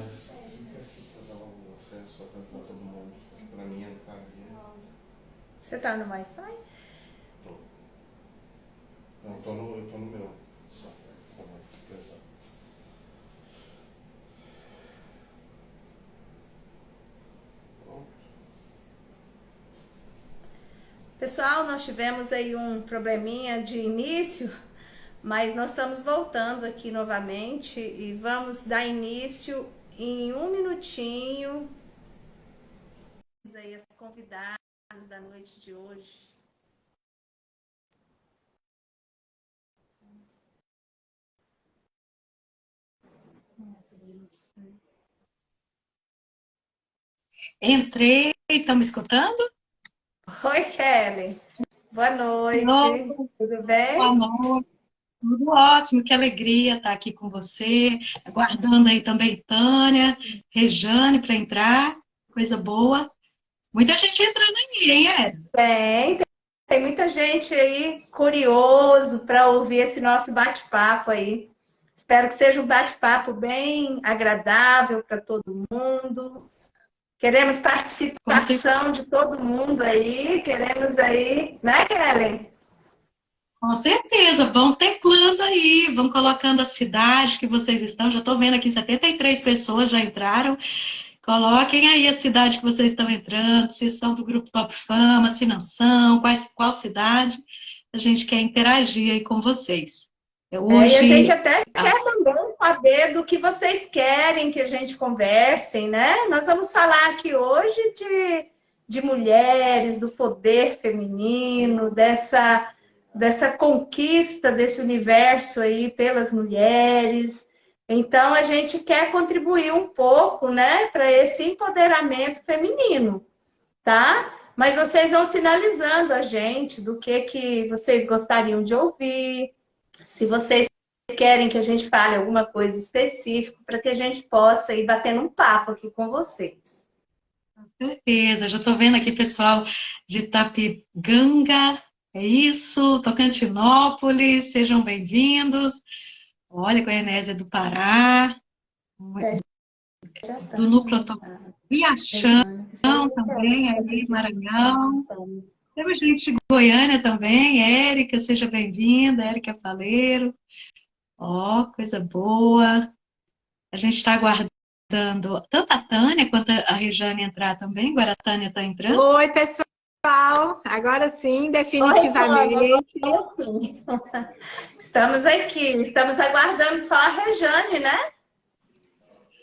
mas fica aqui para dar o acesso para todo mundo, para mim entrar aqui. Você tá no Wi-Fi? Tô. Não, eu tô no meu. Só pensar. Pronto. Pessoal, nós tivemos aí um probleminha de início, mas nós estamos voltando aqui novamente e vamos dar início em um minutinho. Temos aí as convidadas da noite de hoje. Entrei, estão me escutando? Oi, Kelly. Boa Oi, noite. Tudo bem? boa noite. Tudo ótimo, que alegria estar aqui com você. Aguardando aí também Tânia, Rejane para entrar. Coisa boa. Muita gente entrando aí, hein, Érica? Tem muita gente aí curioso para ouvir esse nosso bate-papo aí. Espero que seja um bate-papo bem agradável para todo mundo. Queremos Com cer- participação de todo mundo aí. Queremos aí, né, Kelly? com certeza. Vão teclando aí, vão colocando a cidade que vocês estão. Já estou vendo aqui 73 pessoas já entraram. Coloquem aí a cidade que vocês estão entrando, se são do grupo Top Fama, se não são, qual cidade. A gente quer interagir aí com vocês. E a gente Hoje, até quer também saber do que vocês querem que a gente conversem, né? Nós vamos falar aqui hoje de mulheres, do poder feminino, dessa conquista desse universo aí pelas mulheres. Então, a gente quer contribuir um pouco, né, para esse empoderamento feminino, tá? Mas vocês vão sinalizando a gente do que vocês gostariam de ouvir, se vocês querem que a gente fale alguma coisa específica, para que a gente possa ir batendo um papo aqui com vocês. com certeza, já estou vendo aqui pessoal de Itapeganga, é isso, Tocantinópolis, sejam bem-vindos. Olha, Goianésia do Pará, do Núcleo Riachão também, aí, Maranhão. Temos gente de Goiânia também, Érica, seja bem-vinda, Érica Faleiro. Ó, coisa boa. A gente está aguardando tanto a Tânia quanto a Rejane entrar também. Agora a Tânia está entrando. Oi, pessoal. Agora sim, Oi, Tânia, definitivamente. agora sim. Estamos aqui, estamos aguardando só a Rejane, né?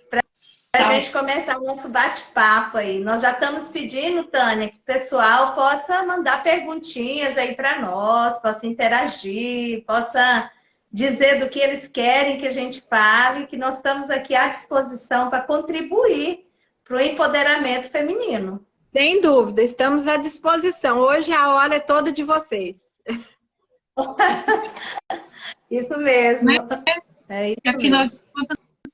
Para a Tá. gente começar o nosso bate-papo aí. Nós já estamos pedindo, Tânia, que o pessoal possa mandar perguntinhas aí para nós, possa interagir, possa dizer do que eles querem que a gente fale, que nós estamos aqui à disposição para contribuir para o empoderamento feminino. Sem dúvida, estamos à disposição. Hoje a hora é toda de vocês. Isso mesmo. É isso afinal mesmo.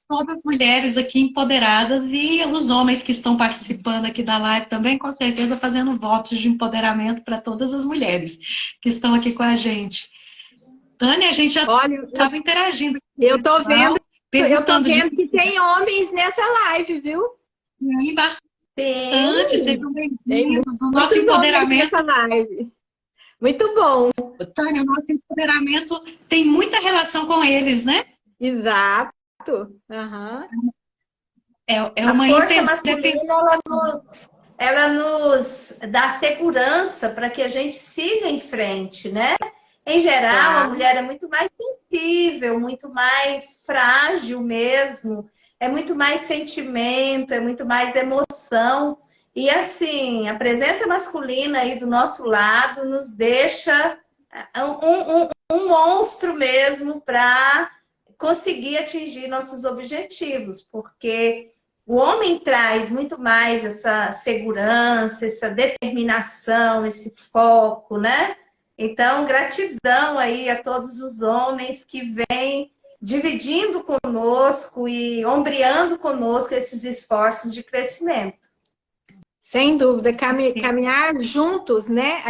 Todas as mulheres aqui empoderadas e os homens que estão participando aqui da live também, com certeza, fazendo votos de empoderamento para todas as mulheres que estão aqui com a gente. Tânia, a gente já estava interagindo. Eu estou vendo que tem homens nessa live, viu? Sim, bastante. Sejam bem-vindos. O nosso empoderamento. Nessa live. Muito bom. Tânia, o nosso empoderamento tem muita relação com eles, né? Exato. Uhum. É uma força masculina, ela nos dá segurança para que a gente siga em frente, né? Em geral, a mulher é muito mais sensível, muito mais frágil mesmo, é muito mais sentimento, é muito mais emoção. E assim, a presença masculina aí do nosso lado nos deixa um monstro mesmo para conseguir atingir nossos objetivos, porque o homem traz muito mais essa segurança, essa determinação, esse foco, né? Então, gratidão aí a todos os homens que vêm dividindo conosco e ombreando conosco esses esforços de crescimento. Sem dúvida, caminhar juntos, né?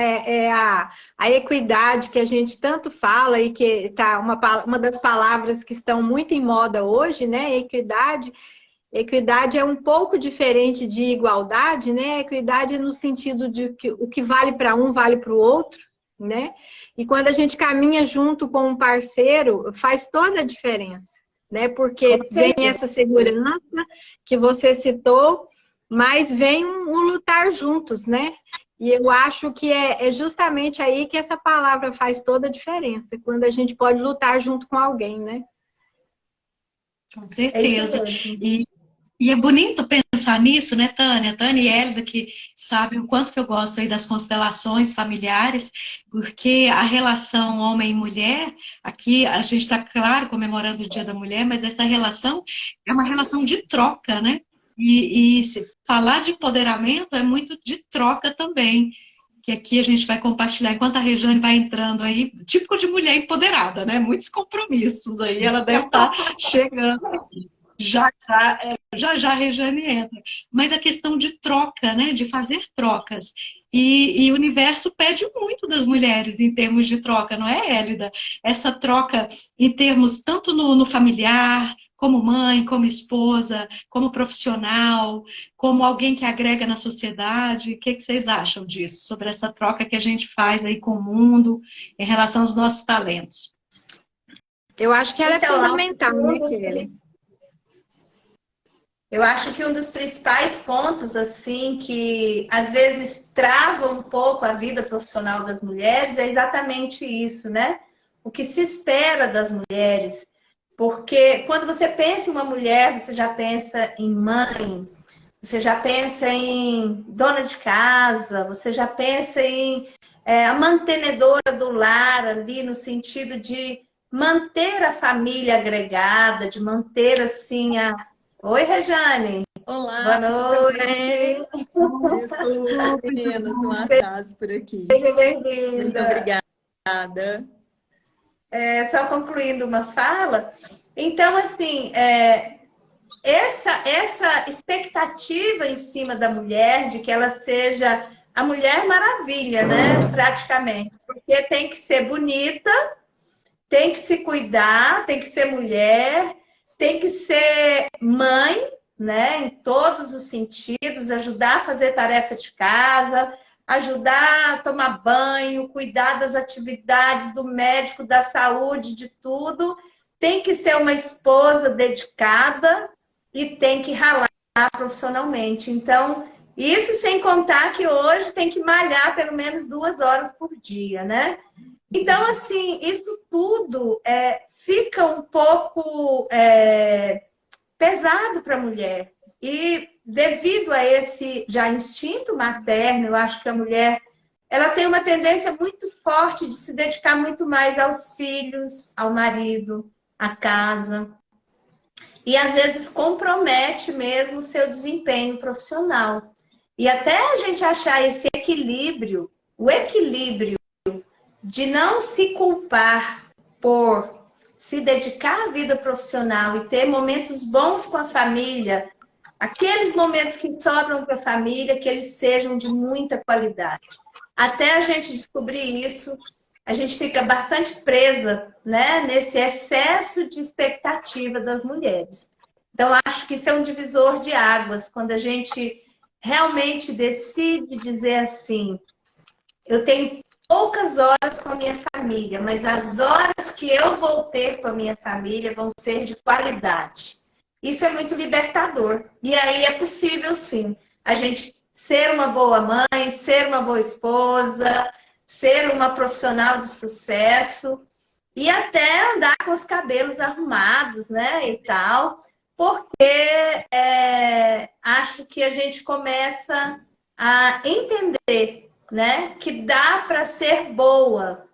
A equidade que a gente tanto fala e que tá uma das palavras que estão muito em moda hoje, né? Equidade. Equidade é um pouco diferente de igualdade, né? Equidade no sentido de que o que vale para um vale para o outro, né? E quando a gente caminha junto com um parceiro, faz toda a diferença, né? Porque vem essa segurança que você citou, mas vem um lutar juntos, né? E eu acho que é justamente aí que essa palavra faz toda a diferença, quando a gente pode lutar junto com alguém, né? Com certeza. E é bonito pensar nisso, né, Tânia? Tânia e Hélida, que sabem o quanto que eu gosto aí das constelações familiares, porque a relação homem e mulher, aqui a gente está, claro, comemorando o Dia da Mulher, mas essa relação é uma relação de troca, né? E falar de empoderamento é muito de troca também, que aqui a gente vai compartilhar, enquanto a Rejane vai entrando aí, típico de mulher empoderada, né? Muitos compromissos aí, ela deve estar chegando aqui. Já a Rejane entra. Mas a questão de troca, né? De fazer trocas. E o universo pede muito das mulheres em termos de troca, não é, Hélida? Essa troca em termos tanto no familiar, como mãe, como esposa, como profissional, como alguém que agrega na sociedade. O que vocês acham disso? Sobre essa troca que a gente faz aí com o mundo em relação aos nossos talentos? Eu acho que ela é fundamental, né, Kelly? Eu acho que um dos principais pontos, assim, que às vezes trava um pouco a vida profissional das mulheres é exatamente isso, né? O que se espera das mulheres. Porque quando você pensa em uma mulher, você já pensa em mãe, você já pensa em dona de casa, você já pensa em a mantenedora do lar ali, no sentido de manter a família agregada, de manter, assim, Oi, Rejane. Olá, boa noite. Desculpa, meninas, um atraso por aqui. Seja bem-vinda. Muito obrigada. Só concluindo uma fala. Então, assim, essa expectativa em cima da mulher, de que ela seja a Mulher Maravilha, né? Praticamente. Porque tem que ser bonita, tem que se cuidar, tem que ser mulher, tem que ser mãe, né? Em todos os sentidos, ajudar a fazer tarefa de casa, ajudar a tomar banho, cuidar das atividades do médico, da saúde, de tudo. Tem que ser uma esposa dedicada e tem que ralar profissionalmente. Então, isso sem contar que hoje tem que malhar pelo menos 2 horas por dia, né? Então, assim, isso tudo fica um pouco pesado para a mulher. E devido a esse já instinto materno, eu acho que a mulher ela tem uma tendência muito forte de se dedicar muito mais aos filhos, ao marido, à casa. E às vezes compromete mesmo o seu desempenho profissional. E até a gente achar esse equilíbrio, o equilíbrio de não se culpar por se dedicar à vida profissional e ter momentos bons com a família, aqueles momentos que sobram para a família, que eles sejam de muita qualidade. Até a gente descobrir isso, a gente fica bastante presa, né, nesse excesso de expectativa das mulheres. Então, acho que isso é um divisor de águas, quando a gente realmente decide dizer assim, eu tenho poucas horas com a minha família, mas as horas que eu vou ter com a minha família vão ser de qualidade. Isso é muito libertador. E aí é possível, sim, a gente ser uma boa mãe, ser uma boa esposa, ser uma profissional de sucesso e até andar com os cabelos arrumados, né, e tal, porque acho que a gente começa a entender, né? Que dá para ser boa.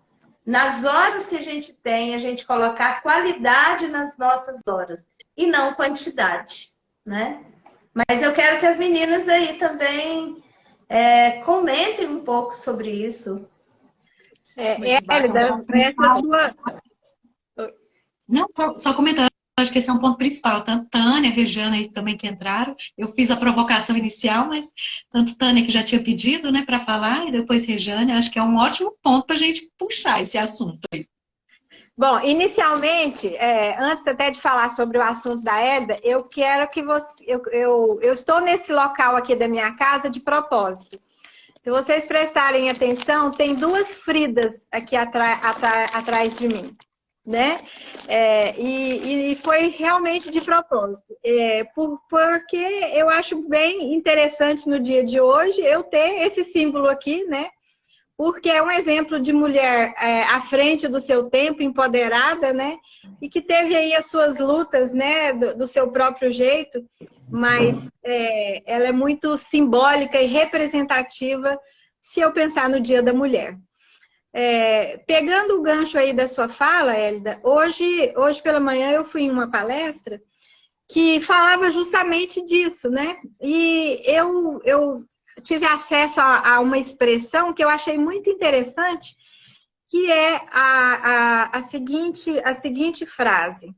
Nas horas que a gente colocar qualidade nas nossas horas e não quantidade, né? Mas eu quero que as meninas aí também comentem um pouco sobre isso. Hélida, Não, só comentando. Acho que esse é um ponto principal. Tanto Tânia, Rejane aí também que entraram. Eu fiz a provocação inicial, mas tanto Tânia que já tinha pedido, né, para falar, e depois Rejane, acho que é um ótimo ponto para a gente puxar esse assunto aí. Bom, inicialmente, antes até de falar sobre o assunto da Hélida, eu quero que você... Eu estou nesse local aqui da minha casa de propósito. Se vocês prestarem atenção, tem duas Fridas aqui atrás de mim, né? E foi realmente de propósito. Porque eu acho bem interessante no dia de hoje eu ter esse símbolo aqui, né? Porque é um exemplo de mulher à frente do seu tempo, empoderada, né? E que teve aí as suas lutas, né? Do seu próprio jeito, mas ela é muito simbólica e representativa se eu pensar no Dia da Mulher. Pegando o gancho aí da sua fala, Hélida, hoje pela manhã eu fui em uma palestra que falava justamente disso, né? E eu tive acesso a uma expressão que eu achei muito interessante, que é a seguinte frase.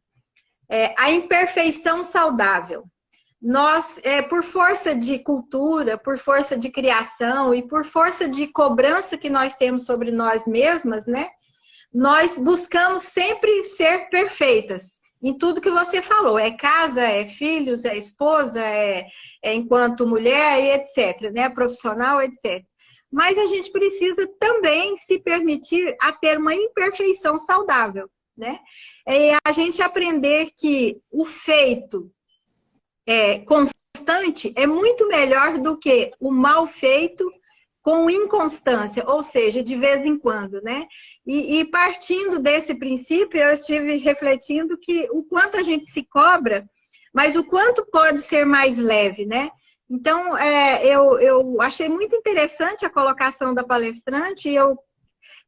A imperfeição saudável. Nós, por força de cultura, por força de criação e por força de cobrança que nós temos sobre nós mesmas, né? Nós buscamos sempre ser perfeitas. Em tudo que você falou, casa, filhos, esposa, enquanto mulher e etc, né? Profissional, etc. Mas a gente precisa também se permitir a ter uma imperfeição saudável, né? A gente aprender que o feito constante é muito melhor do que o mal feito com inconstância, ou seja, de vez em quando, né? E partindo desse princípio, eu estive refletindo que o quanto a gente se cobra, mas o quanto pode ser mais leve, né? Então, eu achei muito interessante a colocação da palestrante e eu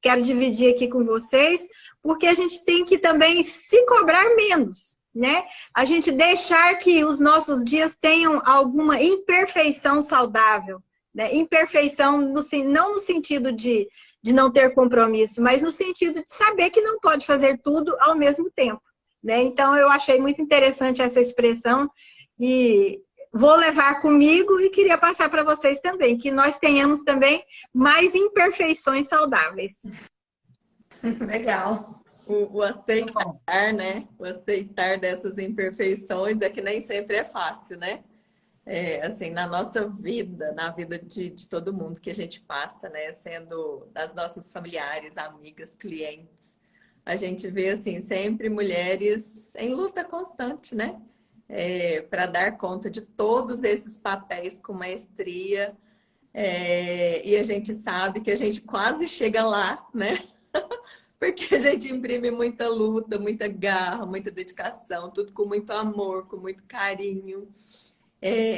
quero dividir aqui com vocês, porque a gente tem que também se cobrar menos, né? A gente deixar que os nossos dias tenham alguma imperfeição saudável, né? Imperfeição não no sentido de não ter compromisso, mas no sentido de saber que não pode fazer tudo ao mesmo tempo, né? Então, eu achei muito interessante essa expressão e vou levar comigo e queria passar para vocês também, que nós tenhamos também mais imperfeições saudáveis. Legal. O aceitar, né? O aceitar dessas imperfeições é que nem sempre é fácil, né? Assim, na nossa vida, na vida de todo mundo que a gente passa, né? Sendo das nossas familiares, amigas, clientes, a gente vê, assim, sempre mulheres em luta constante, né? Para dar conta de todos esses papéis com maestria. E a gente sabe que a gente quase chega lá, né? Porque a gente imprime muita luta, muita garra, muita dedicação, tudo com muito amor, com muito carinho.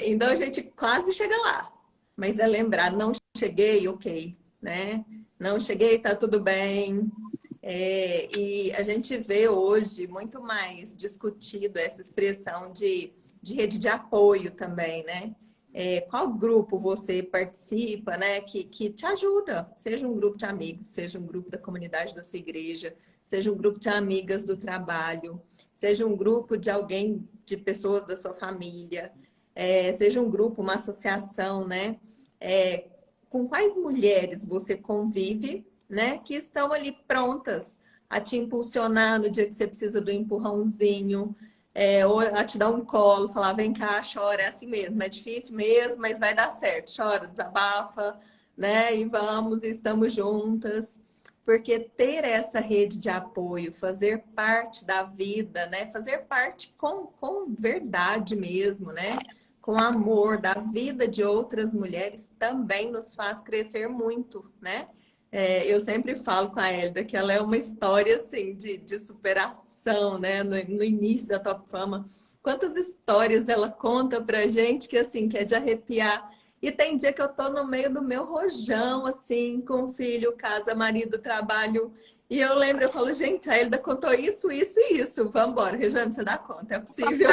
Então a gente quase chega lá. Mas é lembrar, não cheguei, ok, né? Não cheguei, tá tudo bem. E a gente vê hoje muito mais discutido essa expressão de rede de apoio também, né? Qual grupo você participa, né? Que te ajuda, seja um grupo de amigos, seja um grupo da comunidade da sua igreja, seja um grupo de amigas do trabalho, seja um grupo de alguém, de pessoas da sua família, seja um grupo, uma associação, né? Com quais mulheres você convive, né? Que estão ali prontas a te impulsionar no dia que você precisa do empurrãozinho, ou a te dar um colo, falar, vem cá, chora, é assim mesmo, é difícil mesmo, mas vai dar certo. Chora, desabafa, né? E vamos, estamos juntas. Porque ter essa rede de apoio, fazer parte da vida, né? Fazer parte com verdade mesmo, né? Com amor da vida de outras mulheres também nos faz crescer muito, né? Eu sempre falo com a Hélida que ela é uma história, assim, de superação, né? No início da Top Fama. Quantas histórias ela conta pra gente que, assim, que é de arrepiar. E tem dia que eu tô no meio do meu rojão, assim, com filho, casa, marido, trabalho. E eu lembro, eu falo, gente, a Hélida contou isso, isso e isso. Vambora, Rejane, você dá conta, é possível.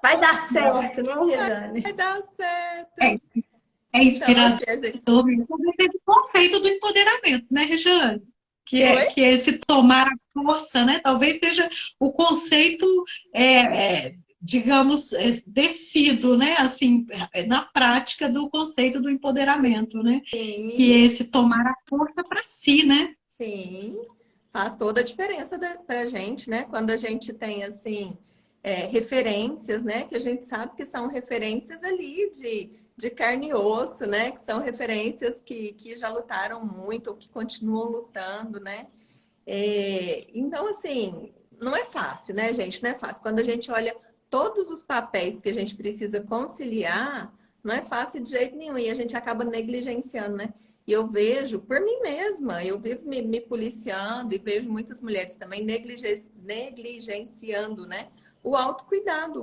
Vai dar certo, não, Rejane? Vai dar certo. Inspirador Então, mesmo. Talvez esse conceito do empoderamento, né, Rejane? Que é esse tomar a força, né? Talvez seja o conceito, digamos, descido, né? Assim, na prática do conceito do empoderamento, né? Sim. Que é esse tomar a força para si, né? Sim. faz toda a diferença para a gente, né? Quando a gente tem, assim, referências, né? Que a gente sabe que são referências ali de carne e osso, né? Que são referências que já lutaram muito ou que continuam lutando, né? Então, assim, não é fácil, né, gente? Não é fácil. Quando a gente olha todos os papéis que a gente precisa conciliar, não é fácil de jeito nenhum e a gente acaba negligenciando, né? E eu vejo por mim mesma, eu vivo me policiando e vejo muitas mulheres também negligenciando, né? O autocuidado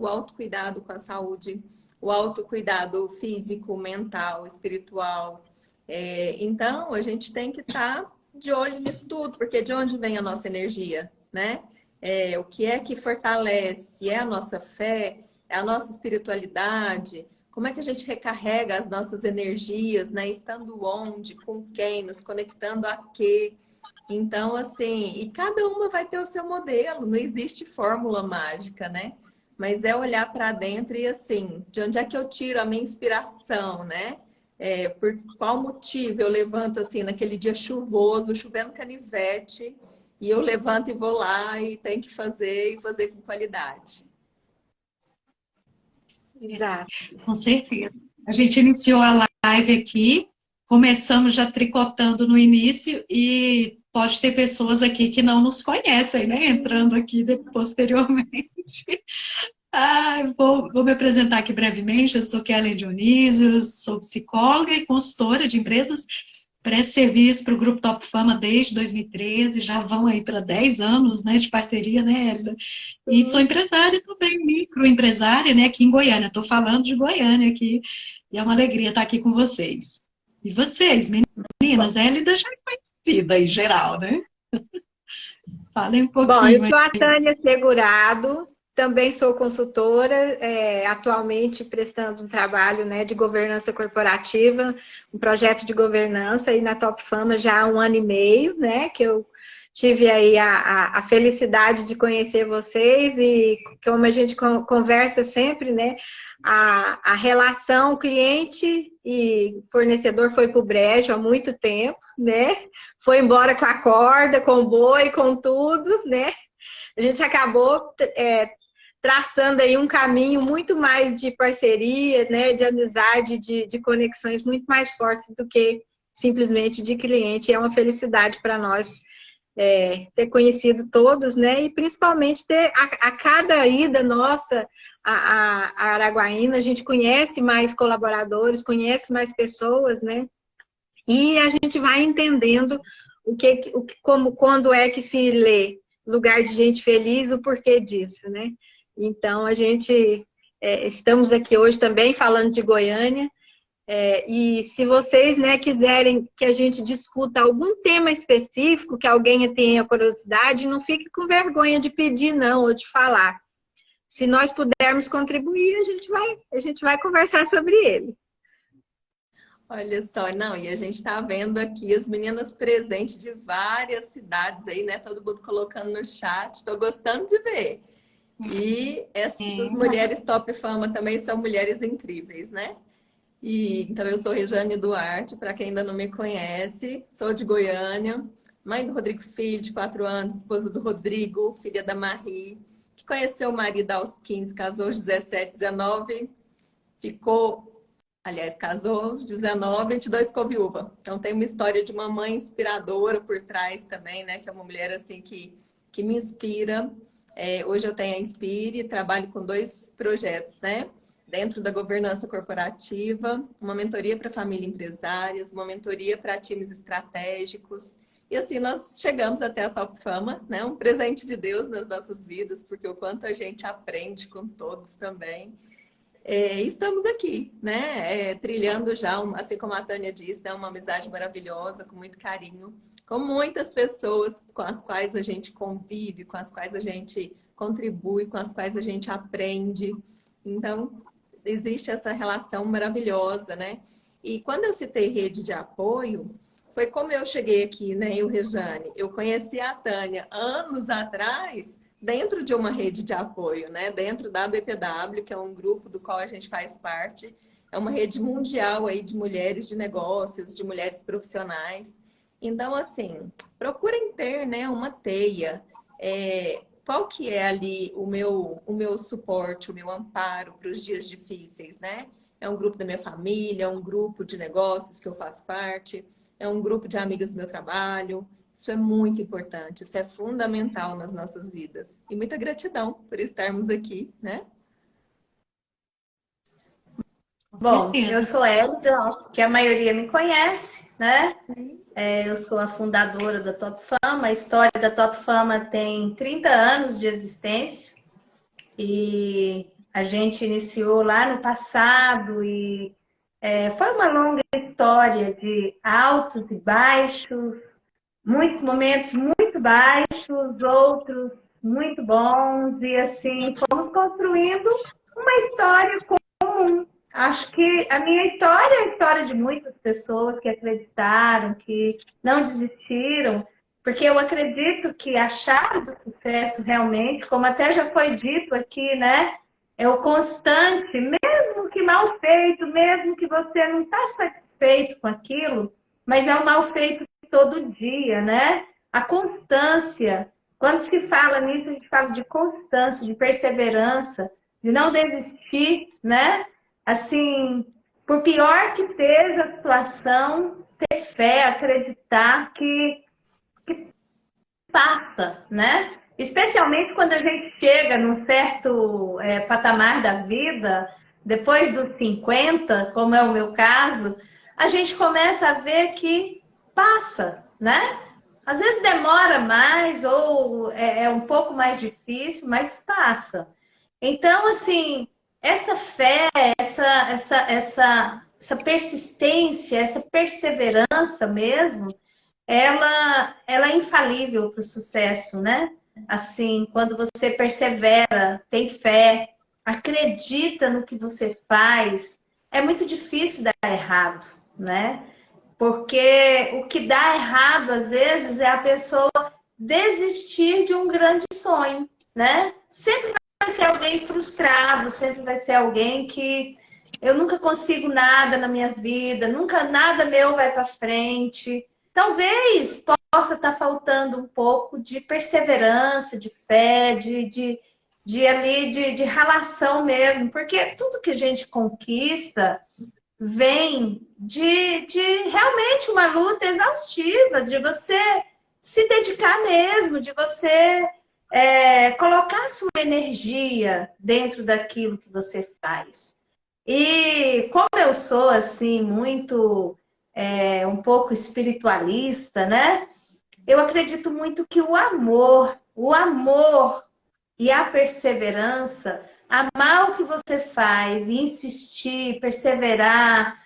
com a saúde, o autocuidado físico, mental, espiritual. Então, a gente tem que estar de olho nisso tudo, porque de onde vem a nossa energia, né? O que é que fortalece? É a nossa fé? É a nossa espiritualidade? Como é que a gente recarrega as nossas energias, né? Estando onde, com quem, nos conectando a quê? Então, assim, e cada uma vai ter o seu modelo, não existe fórmula mágica, né? Mas é olhar para dentro e assim, de onde é que eu tiro a minha inspiração, né? Por qual motivo eu levanto assim naquele dia chuvoso, chovendo canivete, e eu levanto e vou lá e tenho que fazer e fazer com qualidade. Exato. Com certeza. A gente iniciou a live aqui, começamos já tricotando no início e pode ter pessoas aqui que não nos conhecem, né? Entrando aqui posteriormente. Vou me apresentar aqui brevemente. Eu sou Kellen Dionísio, sou psicóloga e consultora de empresas. Presto serviço para o Grupo Top Fama desde 2013, já vão aí para 10 anos, né, de parceria, né, Hélida? E sou empresária também, microempresária, né, aqui em Goiânia. Estou falando de Goiânia aqui, e é uma alegria estar aqui com vocês. E vocês, meninas, Hélida já é conhecida em geral, né? Falem um pouquinho. Bom, eu sou a Tânia Segurado, também sou consultora, atualmente prestando um trabalho, né, de governança corporativa, um projeto de governança aí na Top Fama já há 1 ano e meio, né, que eu tive aí a felicidade de conhecer vocês e como a gente conversa sempre, né, a relação cliente e fornecedor foi para o brejo há muito tempo, né, foi embora com a corda, com o boi, com tudo, né, a gente acabou traçando aí um caminho muito mais de parceria, né, de amizade, de conexões muito mais fortes do que simplesmente de cliente. É uma felicidade para nós ter conhecido todos, né, e principalmente ter a cada ida nossa a Araguaína, a gente conhece mais colaboradores, conhece mais pessoas, né, e a gente vai entendendo quando é que se lê Lugar de Gente Feliz, o porquê disso, né? Então, a gente estamos aqui hoje também falando de Goiânia, e se vocês, né, quiserem que a gente discuta algum tema específico, que alguém tenha curiosidade, não fique com vergonha de pedir, não, ou de falar. Se nós pudermos contribuir, a gente vai conversar sobre ele. Olha só, não, e a gente está vendo aqui as meninas presentes de várias cidades aí, né? Todo mundo colocando no chat, estou gostando de ver. E essas mulheres Top Fama também são mulheres incríveis, né? Então, eu sou Rejane Duarte, para quem ainda não me conhece, sou de Goiânia, mãe do Rodrigo Filho, de 4 anos, esposa do Rodrigo, filha da Marie, que conheceu o marido aos 15, casou aos 17, 19, casou aos 19, 22 ficou viúva. Então, tem uma história de uma mãe inspiradora por trás também, né? Que é uma mulher, assim, que me inspira. Hoje eu tenho a Inspire, trabalho com 2 projetos, né? Dentro da governança corporativa, uma mentoria para família empresárias, uma mentoria para times estratégicos. E assim, nós chegamos até a Top Fama, né? Um presente de Deus nas nossas vidas, porque o quanto a gente aprende com todos também. Estamos aqui, né? Trilhando já, assim como a Tânia disse, né? Uma amizade maravilhosa, com muito carinho, com muitas pessoas com as quais a gente convive, com as quais a gente contribui, com as quais a gente aprende. Então, existe essa relação maravilhosa, né? E quando eu citei rede de apoio, foi como eu cheguei aqui, né? Eu, Rejane, eu conheci a Tânia anos atrás, dentro de uma rede de apoio, né? Dentro da BPW, que é um grupo do qual a gente faz parte. É uma rede mundial aí de mulheres de negócios, de mulheres profissionais. Então, assim, procurem ter, né, uma teia. Qual que é ali o meu suporte, o meu amparo para os dias difíceis, né? É um grupo da minha família, é um grupo de negócios que eu faço parte, é um grupo de amigas do meu trabalho. Isso é muito importante, isso é fundamental nas nossas vidas. E muita gratidão por estarmos aqui, né? Com Bom, eu certeza. sou Hélida, que a maioria me conhece, né? Eu sou a fundadora da Top Fama. A história da Top Fama tem 30 anos de existência e a gente iniciou lá no passado e foi uma longa história de altos e baixos, muitos momentos muito baixos, outros muito bons e assim fomos construindo uma história comum. Acho que a minha história é a história de muitas pessoas que acreditaram, que não desistiram, porque eu acredito que a chave do sucesso realmente, como até já foi dito aqui, né, é o constante, mesmo que mal feito, mesmo que você não está satisfeito com aquilo, mas é um mal feito todo dia, né? A constância. Quando se fala nisso, a gente fala de constância, de perseverança, de não desistir, né? Assim, por pior que seja a situação, ter fé, acreditar que passa, né? Especialmente quando a gente chega num certo patamar da vida, depois dos 50, como é o meu caso, a gente começa a ver que passa, né? Às vezes demora mais ou é um pouco mais difícil, mas passa. Então, assim, essa fé, essa persistência, essa perseverança mesmo, ela é infalível para o sucesso, né? Assim, quando você persevera, tem fé, acredita no que você faz, é muito difícil dar errado, né? Porque o que dá errado, às vezes, é a pessoa desistir de um grande sonho, né? Sempre vai ser alguém frustrado, sempre vai ser alguém que eu nunca consigo nada na minha vida, nunca nada meu vai para frente. Talvez possa estar faltando um pouco de perseverança, de fé, de relação mesmo, porque tudo que a gente conquista vem de realmente uma luta exaustiva, de você se dedicar mesmo, de você colocar a sua energia dentro daquilo que você faz. E como eu sou assim muito um pouco espiritualista, né? Eu acredito muito que o amor e a perseverança, amar o que você faz, insistir, perseverar,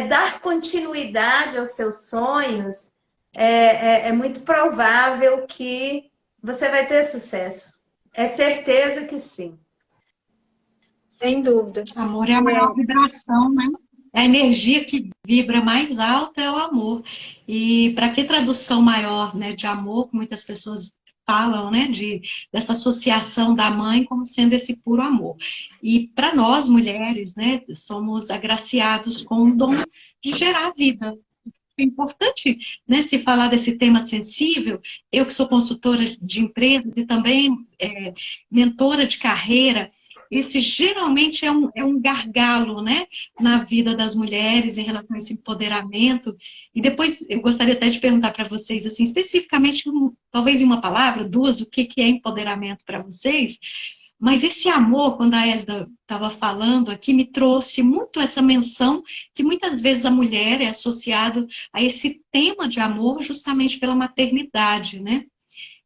dar continuidade aos seus sonhos, é muito provável que você vai ter sucesso. É certeza que sim. Sem dúvida. Amor é a maior vibração, né? A energia que vibra mais alta é o amor. E para que tradução maior, né, de amor, que muitas pessoas falam, né, dessa associação da mãe como sendo esse puro amor. E para nós, mulheres, né, somos agraciados com o dom de gerar vida. É importante, né, se falar desse tema sensível. Eu que sou consultora de empresas e também mentora de carreira, esse geralmente é um gargalo, né, na vida das mulheres em relação a esse empoderamento. E depois eu gostaria até de perguntar para vocês, assim, especificamente, talvez em uma palavra, duas, o que é empoderamento para vocês. Mas esse amor, quando a Hélida estava falando aqui, me trouxe muito essa menção que muitas vezes a mulher é associada a esse tema de amor justamente pela maternidade, né?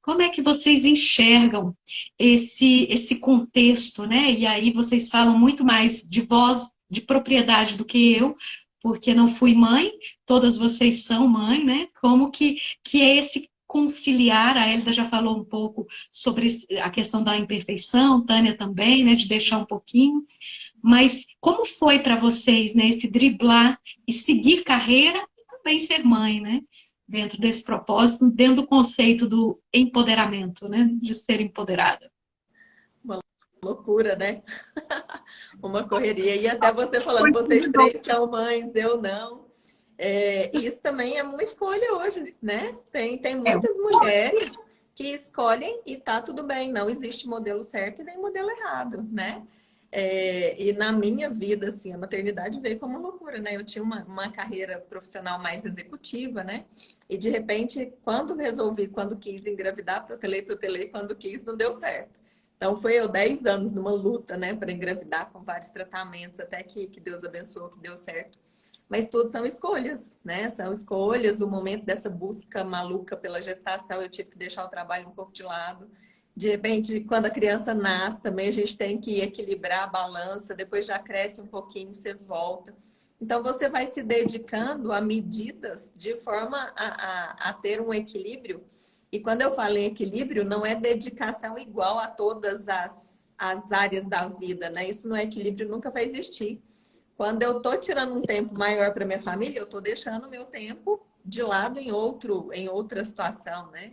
Como é que vocês enxergam esse contexto, né? E aí vocês falam muito mais de voz, de propriedade do que eu, porque não fui mãe, todas vocês são mãe, né? Como que é esse conciliar? A Hélida já falou um pouco sobre a questão da imperfeição, Tânia também, né? De deixar um pouquinho. Mas como foi para vocês, né? Esse driblar e seguir carreira e também ser mãe, né? Dentro desse propósito, dentro do conceito do empoderamento, né? De ser empoderada. Uma loucura, né? Uma correria. E até você falando, vocês três são mães, eu não. E isso também é uma escolha hoje, né? Tem muitas mulheres que escolhem e tá tudo bem, não existe modelo certo e nem modelo errado, né? E na minha vida, assim, a maternidade veio como uma loucura, né? Eu tinha uma carreira profissional mais executiva, né? E de repente, quando quis engravidar, protelei, quando quis, não deu certo. Então foi eu 10 anos numa luta, né, para engravidar com vários tratamentos, até que Deus abençoou, que deu certo. Mas tudo são escolhas, né? São escolhas. O momento dessa busca maluca pela gestação, eu tive que deixar o trabalho um pouco de lado. De repente, quando a criança nasce, também a gente tem que equilibrar a balança. Depois já cresce um pouquinho, você volta. Então, você vai se dedicando a medidas de forma a ter um equilíbrio. E quando eu falo em equilíbrio, não é dedicação igual a todas as áreas da vida, né? Isso no equilíbrio nunca vai existir. Quando eu tô tirando um tempo maior para minha família, eu tô deixando o meu tempo de lado em outra situação, né?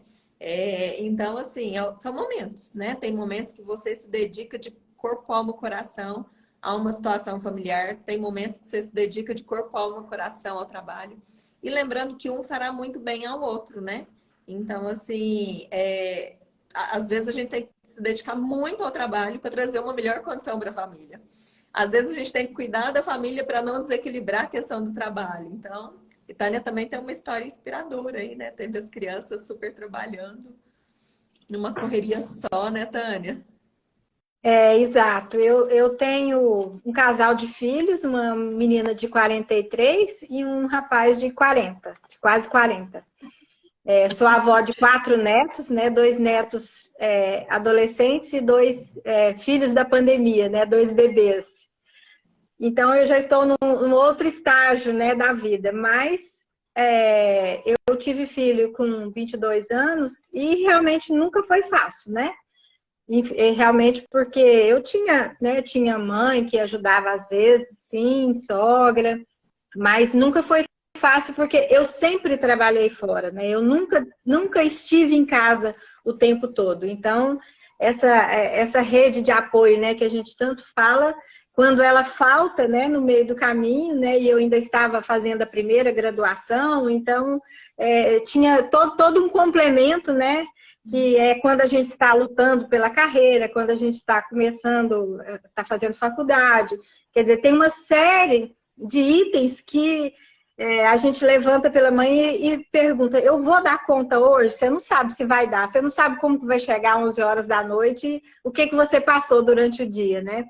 Então, assim, são momentos, né? Tem momentos que você se dedica de corpo, alma, coração a uma situação familiar. Tem momentos que você se dedica de corpo, alma, coração ao trabalho. E lembrando que um fará muito bem ao outro, né? Então, assim, às vezes a gente tem que se dedicar muito ao trabalho para trazer uma melhor condição para a família. Às vezes a gente tem que cuidar da família para não desequilibrar a questão do trabalho. Então, e Tânia também tem uma história inspiradora aí, né? Teve as crianças super trabalhando numa correria só, né, Tânia? Exato. Eu tenho um casal de filhos, uma menina de 43 e um rapaz de 40, quase 40. Sou avó de 4 netos, né? 2 netos adolescentes e 2 filhos da pandemia, né? 2 bebês. Então, eu já estou num outro estágio, né, da vida. Mas eu tive filho com 22 anos e realmente nunca foi fácil, né? Realmente porque eu tinha mãe que ajudava às vezes, sim, sogra, mas nunca foi fácil porque eu sempre trabalhei fora, né? Eu nunca estive em casa o tempo todo. Então, essa rede de apoio, né, que a gente tanto fala, quando ela falta, né, no meio do caminho, né, e eu ainda estava fazendo a primeira graduação, então tinha todo um complemento, né, que é quando a gente está lutando pela carreira, quando a gente está começando, está fazendo faculdade, quer dizer, tem uma série de itens que a gente levanta pela manhã e pergunta, eu vou dar conta hoje? Você não sabe se vai dar, você não sabe como que vai chegar às 11 horas da noite, o que você passou durante o dia, né?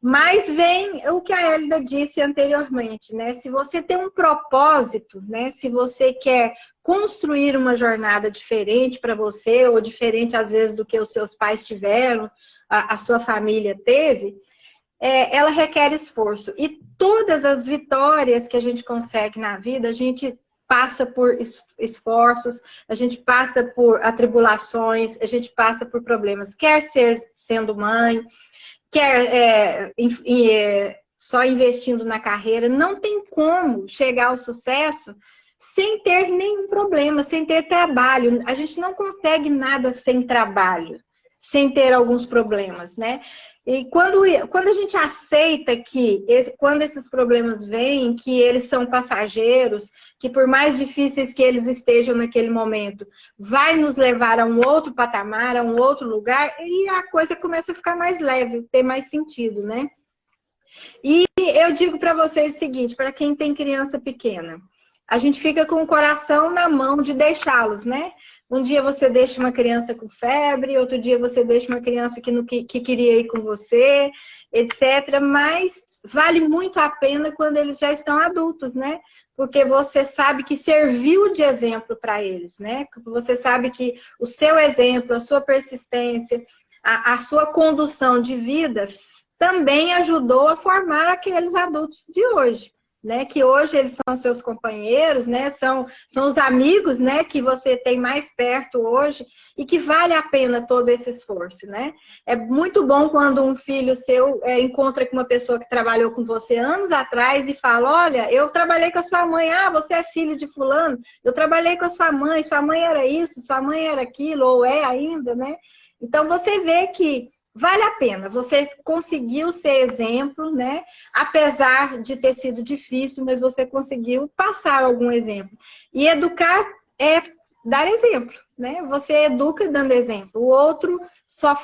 Mas vem o que a Hélida disse anteriormente, né? Se você tem um propósito, né? Se você quer construir uma jornada diferente para você, ou diferente às vezes do que os seus pais tiveram, a sua família teve, ela requer esforço. E todas as vitórias que a gente consegue na vida, a gente passa por esforços, a gente passa por atribulações, a gente passa por problemas, quer sendo mãe, quer só investindo na carreira, não tem como chegar ao sucesso sem ter nenhum problema, sem ter trabalho. A gente não consegue nada sem trabalho, sem ter alguns problemas, né? E quando a gente aceita que quando esses problemas vêm, que eles são passageiros, que por mais difíceis que eles estejam naquele momento, vai nos levar a um outro patamar, a um outro lugar, e a coisa começa a ficar mais leve, ter mais sentido, né? E eu digo para vocês o seguinte, para quem tem criança pequena, a gente fica com o coração na mão de deixá-los, né? Um dia você deixa uma criança com febre, outro dia você deixa uma criança que queria ir com você, etc. Mas vale muito a pena quando eles já estão adultos, né? Porque você sabe que serviu de exemplo para eles, né? Você sabe que o seu exemplo, a sua persistência, a sua condução de vida também ajudou a formar aqueles adultos de hoje. Né, que hoje eles são seus companheiros, né, são os amigos, né, que você tem mais perto hoje e que vale a pena todo esse esforço, né? É muito bom quando um filho seu encontra com uma pessoa que trabalhou com você anos atrás e fala, olha, eu trabalhei com a sua mãe, você é filho de fulano, eu trabalhei com a sua mãe era isso, sua mãe era aquilo, ou é ainda, né? Então você vê que vale a pena. Você conseguiu ser exemplo, né? Apesar de ter sido difícil, mas você conseguiu passar algum exemplo. E educar é dar exemplo, né? Você educa dando exemplo. O outro só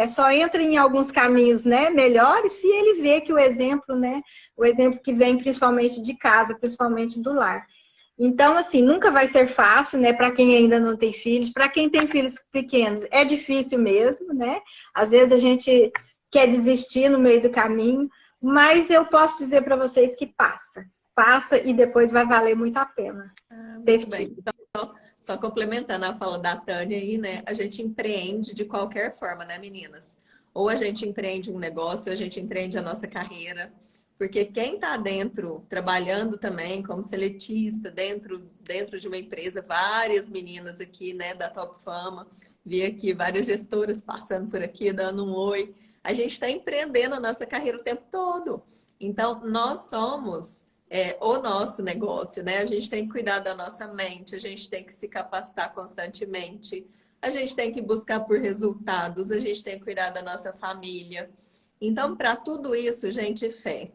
só entra em alguns caminhos, né, melhores se ele vê que o exemplo, né? O exemplo que vem principalmente de casa, principalmente do lar. Então, assim, nunca vai ser fácil, né, para quem ainda não tem filhos. Para quem tem filhos pequenos, é difícil mesmo, né? Às vezes a gente quer desistir no meio do caminho, mas eu posso dizer para vocês que passa. Passa e depois vai valer muito a pena. Muito bem. Então, só complementando a fala da Tânia aí, né? A gente empreende de qualquer forma, né, meninas? Ou a gente empreende um negócio, ou a gente empreende a nossa carreira. Porque quem está dentro, trabalhando também como seletista, dentro de uma empresa, várias meninas aqui, né, da Top Fama, vi aqui várias gestoras passando por aqui, dando um oi. A gente está empreendendo a nossa carreira o tempo todo. Então, nós somos o nosso negócio, né? A gente tem que cuidar da nossa mente, a gente tem que se capacitar constantemente, a gente tem que buscar por resultados, a gente tem que cuidar da nossa família. Então, para tudo isso, gente, fé.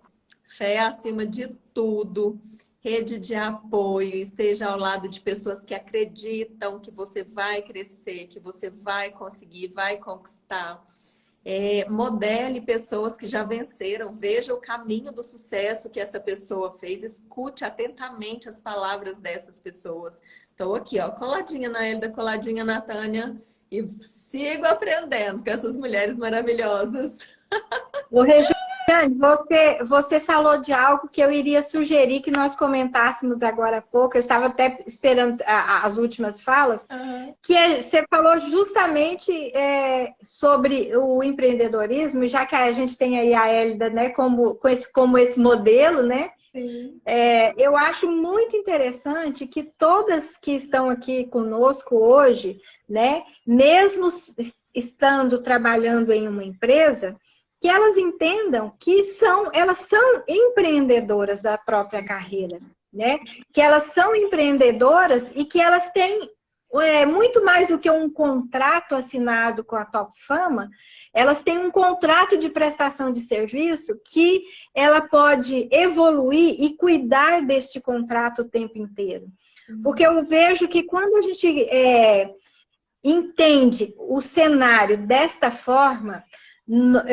Fé acima de tudo, rede de apoio, esteja ao lado de pessoas que acreditam que você vai crescer, que você vai conseguir, vai conquistar. Modele pessoas que já venceram, veja o caminho do sucesso que essa pessoa fez, escute atentamente as palavras dessas pessoas. Estou aqui, ó, coladinha na Hélida, coladinha na Tânia e sigo aprendendo com essas mulheres maravilhosas. Ô, Regiane, você falou de algo que eu iria sugerir que nós comentássemos agora há pouco. Eu estava até esperando as últimas falas. Você falou justamente sobre o empreendedorismo, já que a gente tem aí a Hélida, né, como esse modelo, né? Sim. Eu acho muito interessante que todas que estão aqui conosco hoje, né, mesmo estando trabalhando em uma empresa, que elas entendam que elas são empreendedoras da própria carreira, né? Que elas são empreendedoras e que elas têm muito mais do que um contrato assinado com a Top Fama, elas têm um contrato de prestação de serviço que ela pode evoluir e cuidar deste contrato o tempo inteiro. Porque eu vejo que quando a gente entende o cenário desta forma,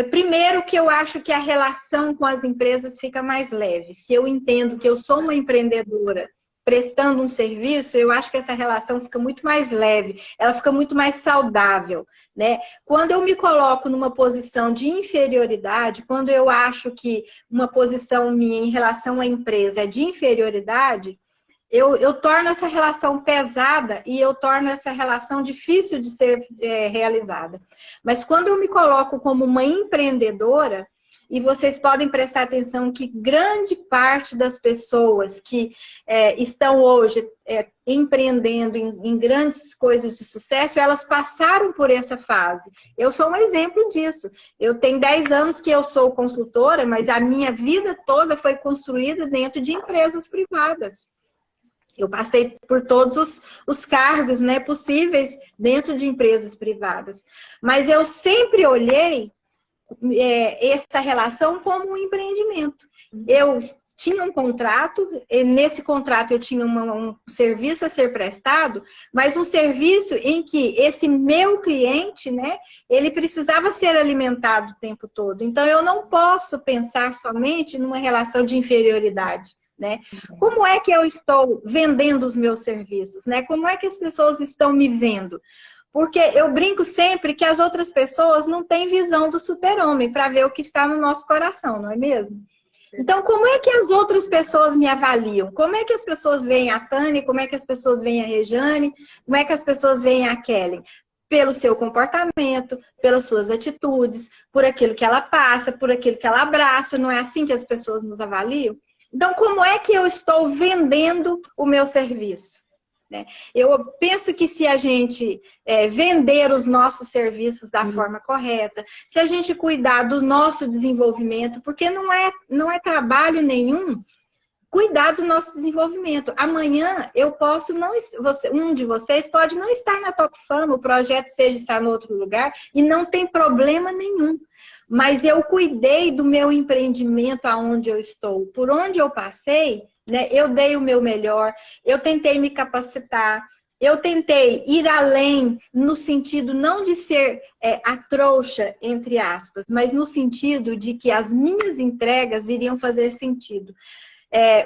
primeiro que eu acho que a relação com as empresas fica mais leve. Se eu entendo que eu sou uma empreendedora prestando um serviço, eu acho que essa relação fica muito mais leve, ela fica muito mais saudável, né? Quando eu me coloco numa posição de inferioridade, quando eu acho que uma posição minha em relação à empresa é de inferioridade, eu torno essa relação pesada e eu torno essa relação difícil de ser realizada. Mas quando eu me coloco como uma empreendedora, e vocês podem prestar atenção que grande parte das pessoas que estão hoje empreendendo em grandes coisas de sucesso, elas passaram por essa fase. Eu sou um exemplo disso. Eu tenho 10 anos que eu sou consultora, mas a minha vida toda foi construída dentro de empresas privadas. Eu passei por todos os cargos, né, possíveis dentro de empresas privadas. Mas eu sempre olhei essa relação como um empreendimento. Eu tinha um contrato, e nesse contrato eu tinha um serviço a ser prestado, mas um serviço em que esse meu cliente, né, ele precisava ser alimentado o tempo todo. Então, eu não posso pensar somente numa relação de inferioridade. Né? Como é que eu estou vendendo os meus serviços? Né? Como é que as pessoas estão me vendo? Porque eu brinco sempre que as outras pessoas não têm visão do super-homem para ver o que está no nosso coração, não é mesmo? Então, como é que as outras pessoas me avaliam? Como é que as pessoas veem a Tânia? Como é que as pessoas veem a Regiane? Como é que as pessoas veem a Kelly? Pelo seu comportamento, pelas suas atitudes, por aquilo que ela passa, por aquilo que ela abraça. Não é assim que as pessoas nos avaliam? Então, como é que eu estou vendendo o meu serviço? Eu penso que se a gente vender os nossos serviços da forma correta, se a gente cuidar do nosso desenvolvimento, porque não é trabalho nenhum cuidar do nosso desenvolvimento. Amanhã eu posso não, um de vocês pode não estar na Top Fama, o projeto seja estar em outro lugar e não tem problema nenhum. Mas eu cuidei do meu empreendimento aonde eu estou, por onde eu passei, né? Eu dei o meu melhor, eu tentei me capacitar, eu tentei ir além no sentido não de ser a trouxa, entre aspas, mas no sentido de que as minhas entregas iriam fazer sentido.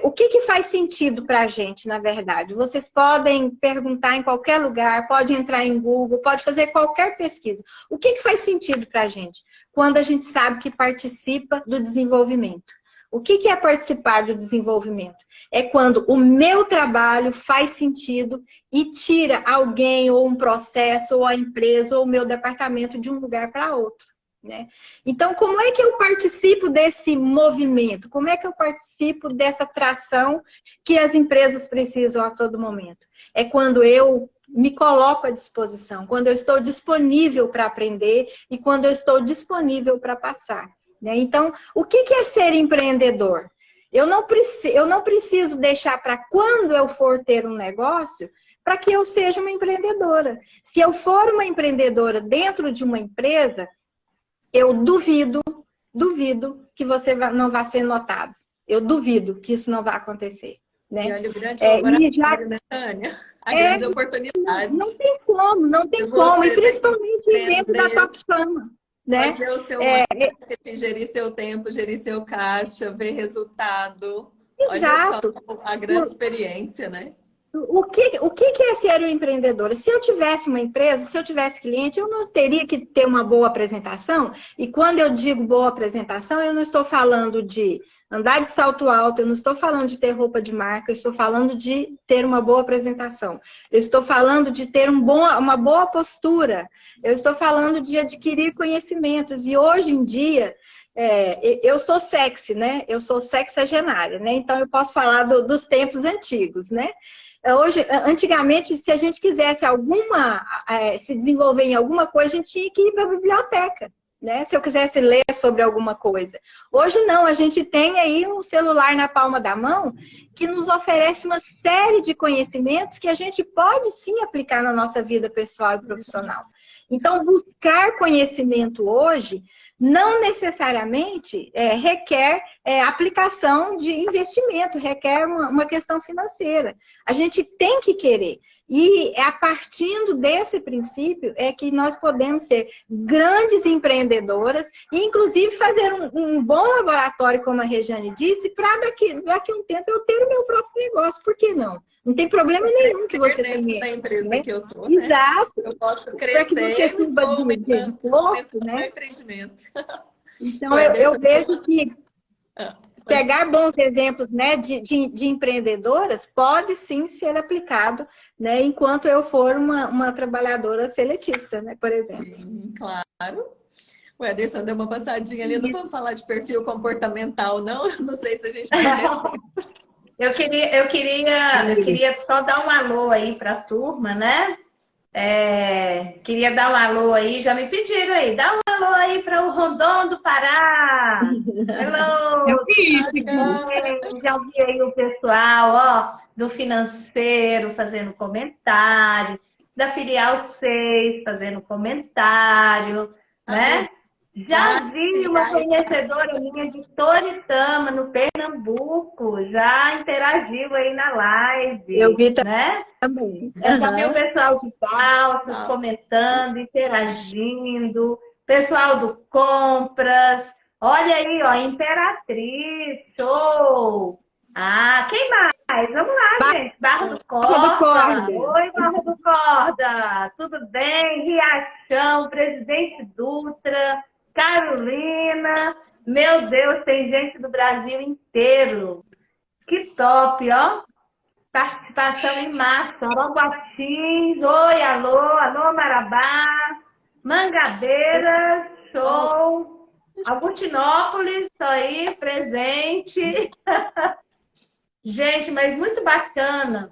O que faz sentido para a gente, na verdade? Vocês podem perguntar em qualquer lugar, pode entrar em Google, pode fazer qualquer pesquisa. O que faz sentido para a gente? Quando a gente sabe que participa do desenvolvimento. O que é participar do desenvolvimento? É quando o meu trabalho faz sentido e tira alguém, ou um processo, ou a empresa, ou o meu departamento de um lugar para outro. Né? Então, como é que eu participo desse movimento? Como é que eu participo dessa tração que as empresas precisam a todo momento? É quando eu me coloco à disposição, quando eu estou disponível para aprender e quando eu estou disponível para passar. Né? Então, o que é ser empreendedor? Eu não preciso deixar para quando eu for ter um negócio para que eu seja uma empreendedora. Se eu for uma empreendedora dentro de uma empresa, eu duvido que você não vá ser notado. Eu duvido que isso não vá acontecer. Né? E olha o grande laboratório, né, Tânia? A grande oportunidade. Não tem como. E principalmente dentro da Top Fama. Né? Fazer o seu marketing, gerir seu tempo, gerir seu caixa, ver resultado. Exato. Olha só a grande experiência, né? O que é ser um empreendedor? Se eu tivesse uma empresa, se eu tivesse cliente, eu não teria que ter uma boa apresentação. E quando eu digo boa apresentação, eu não estou falando de andar de salto alto, eu não estou falando de ter roupa de marca, eu estou falando de ter uma boa apresentação. Eu estou falando de ter uma boa postura. Eu estou falando de adquirir conhecimentos. E hoje em dia, eu sou sexy, né? Eu sou sexagenária, né? Então eu posso falar dos tempos antigos, né? Antigamente, se a gente quisesse se desenvolver em alguma coisa, a gente tinha que ir para a biblioteca. Né? Se eu quisesse ler sobre alguma coisa. Hoje não, a gente tem aí um celular na palma da mão que nos oferece uma série de conhecimentos que a gente pode sim aplicar na nossa vida pessoal e profissional. Então, buscar conhecimento hoje não necessariamente requer aplicação de investimento, requer uma questão financeira. A gente tem que querer. E a partir desse princípio é que nós podemos ser grandes empreendedoras e, inclusive, fazer um bom laboratório, como a Regiane disse, para daqui a um tempo eu ter o meu próprio negócio. Por que não? Não tem problema nenhum que você tenha. Da empresa, né? Que eu tô, Exato. Né? Eu posso crescer que você de imposto, né? Meu empreendimento. Então, eu vejo que pegar bons exemplos, né, de empreendedoras pode sim ser aplicado, né, enquanto eu for uma trabalhadora seletista, né, por exemplo. Sim, claro. O Ederson deu uma passadinha ali, não vamos falar de perfil comportamental, não? Não sei se a gente vai Eu queria só dar um alô aí para a turma, né? Queria dar um alô aí, já me pediram aí, dá um alô aí para o Rondon do Pará. Hello! Já ouvi aí o pessoal, ó, do financeiro fazendo comentário, da filial 6 fazendo comentário, né? Já vi uma conhecedora minha de Toritama, no Pernambuco, já interagiu aí na live. Eu vi né? também. Eu já vi o pessoal de Balsas comentando, interagindo, pessoal do Compras. Olha aí, ó, Imperatriz, show! Ah, quem mais? Vamos lá, gente. Barra do Corda. Oi, Barra do Corda. Tudo bem? Riachão, Presidente Dutra. Carolina, meu Deus, tem gente do Brasil inteiro. Que top, ó. Participação em massa. Oroguatins, oi, alô, Marabá. Mangabeira, show. Albutinópolis, tô aí, presente. Gente, mas muito bacana.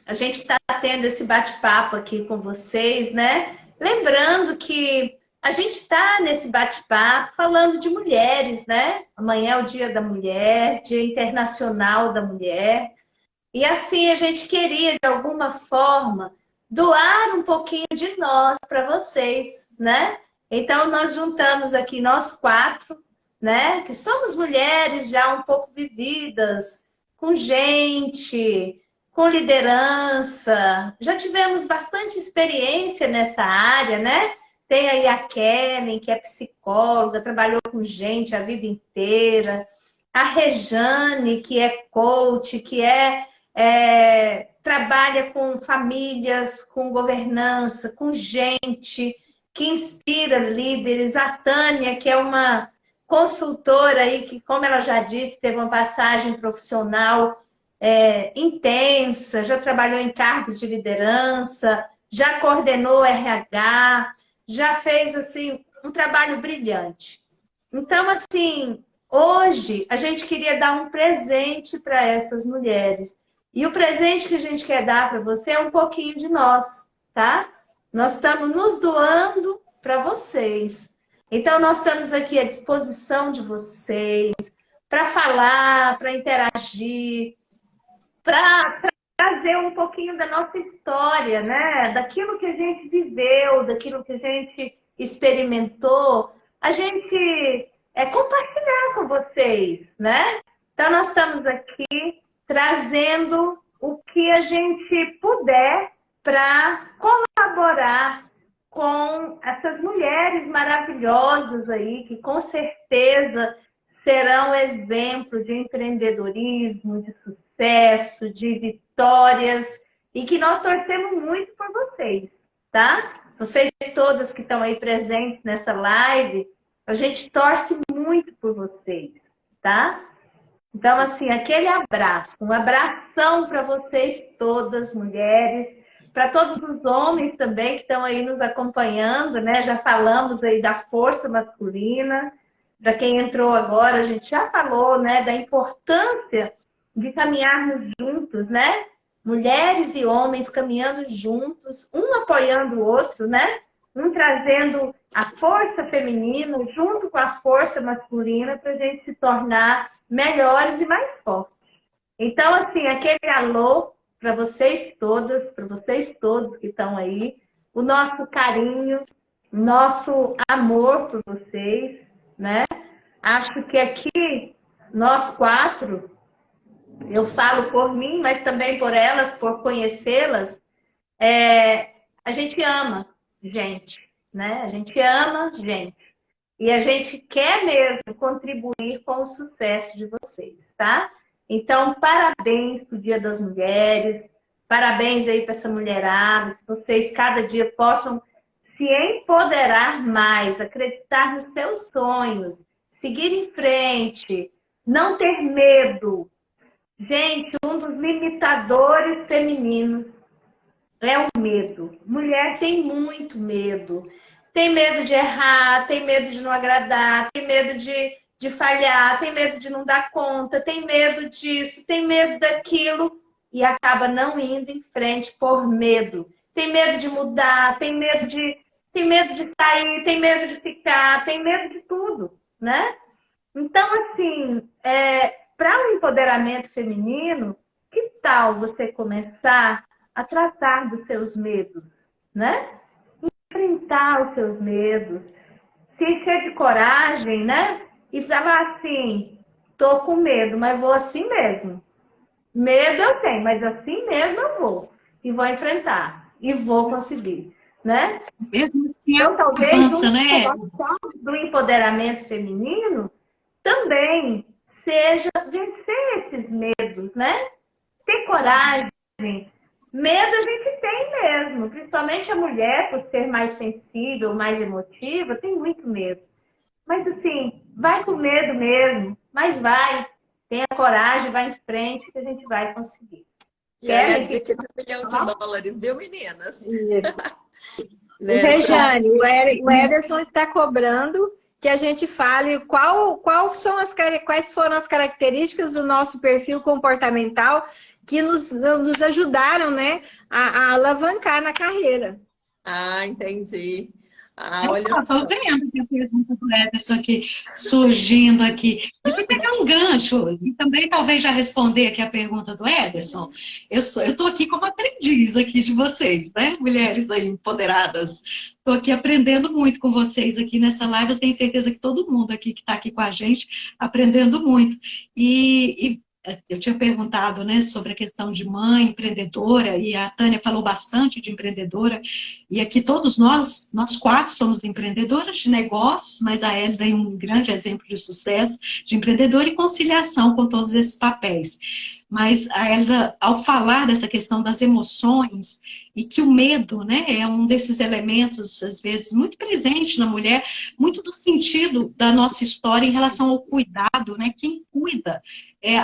A gente está tendo esse bate-papo aqui com vocês, né? Lembrando que a gente está nesse bate-papo falando de mulheres, né? Amanhã é o Dia da Mulher, Dia Internacional da Mulher. E assim a gente queria, de alguma forma, doar um pouquinho de nós para vocês, né? Então, nós juntamos aqui nós 4, né? Que somos mulheres já um pouco vividas, com gente, com liderança. Já tivemos bastante experiência nessa área, né? Tem aí a Kellen, que é psicóloga, trabalhou com gente a vida inteira. A Rejane, que é coach, que trabalha com famílias, com governança, com gente, que inspira líderes. A Tânia, que é uma consultora aí, que, como ela já disse, teve uma passagem profissional intensa, já trabalhou em cargos de liderança, já coordenou RH, já fez assim um trabalho brilhante. Então, assim, hoje a gente queria dar um presente para essas mulheres. E o presente que a gente quer dar para você é um pouquinho de nós, tá? Nós estamos nos doando para vocês. Então, nós estamos aqui à disposição de vocês para falar, para interagir, para trazer um pouquinho da nossa história, né? Daquilo que a gente viveu, daquilo que a gente experimentou, a gente compartilhar com vocês, né? Então, nós estamos aqui trazendo o que a gente puder para colaborar com essas mulheres maravilhosas aí, que com certeza serão exemplo de empreendedorismo, de sucesso, de vitórias, e que nós torcemos muito por vocês, tá? Vocês todas que estão aí presentes nessa live, a gente torce muito por vocês, tá? Então, assim, aquele abraço, um abração para vocês todas, mulheres, para todos os homens também que estão aí nos acompanhando, né? Já falamos aí da força masculina. Para quem entrou agora, a gente já falou, né, da importância de caminharmos juntos, né? Mulheres e homens caminhando juntos, um apoiando o outro, né? Um trazendo a força feminina junto com a força masculina para a gente se tornar melhores e mais fortes. Então, assim, aquele alô para vocês todas, para vocês todos que estão aí, o nosso carinho, nosso amor por vocês, né? Acho que aqui, nós 4, eu falo por mim, mas também por elas, por conhecê-las, a gente ama gente, né? A gente ama gente. E a gente quer mesmo contribuir com o sucesso de vocês, tá? Então, parabéns pro Dia das Mulheres, parabéns aí para essa mulherada, que vocês cada dia possam se empoderar mais, acreditar nos seus sonhos, seguir em frente, não ter medo. Gente, um dos limitadores femininos é o medo. Mulher tem muito medo. Tem medo de errar, tem medo de não agradar, tem medo de falhar, tem medo de não dar conta, tem medo disso, tem medo daquilo e acaba não indo em frente por medo. Tem medo de mudar, tem medo de sair, tem medo de ficar, tem medo de tudo, né? Então, assim, para o empoderamento feminino, que tal você começar a tratar dos seus medos, né? Enfrentar os seus medos, se encher de coragem, né? E falar assim, tô com medo, mas vou assim mesmo. Medo eu tenho, mas assim mesmo eu vou. E vou enfrentar. E vou conseguir, né? Mesmo assim, então, talvez né? do empoderamento feminino também seja vencer esses medos, né? Ter coragem. Medo a gente tem mesmo, principalmente a mulher, por ser mais sensível, mais emotiva, tem muito medo. Mas assim, vai com medo mesmo, mas vai, tenha coragem, vai em frente que a gente vai conseguir. E aí a dica de $1 milhão, viu, meninas? Isso. Né? Rejane, o Ederson está cobrando que a gente fale quais foram as características do nosso perfil comportamental que nos ajudaram, né, a alavancar na carreira. Ah, entendi. Ah, olha Estou só. vendo que a pergunta do Ederson aqui, surgindo aqui. Deixa eu pegar um gancho e também talvez já responder aqui a pergunta do Ederson. Eu estou aqui como aprendiz aqui de vocês, né? Mulheres aí empoderadas. Estou aqui aprendendo muito com vocês aqui nessa live. Eu tenho certeza que todo mundo aqui que está aqui com a gente aprendendo muito. E eu tinha perguntado, né, sobre a questão de mãe empreendedora, e a Tânia falou bastante de empreendedora, e aqui todos nós quatro somos empreendedoras de negócios, mas a Hélida é um grande exemplo de sucesso de empreendedora e conciliação com todos esses papéis. Mas a Hélida, ao falar dessa questão das emoções, e que o medo, né, é um desses elementos, às vezes, muito presente na mulher, muito do sentido da nossa história em relação ao cuidado, né, quem cuida,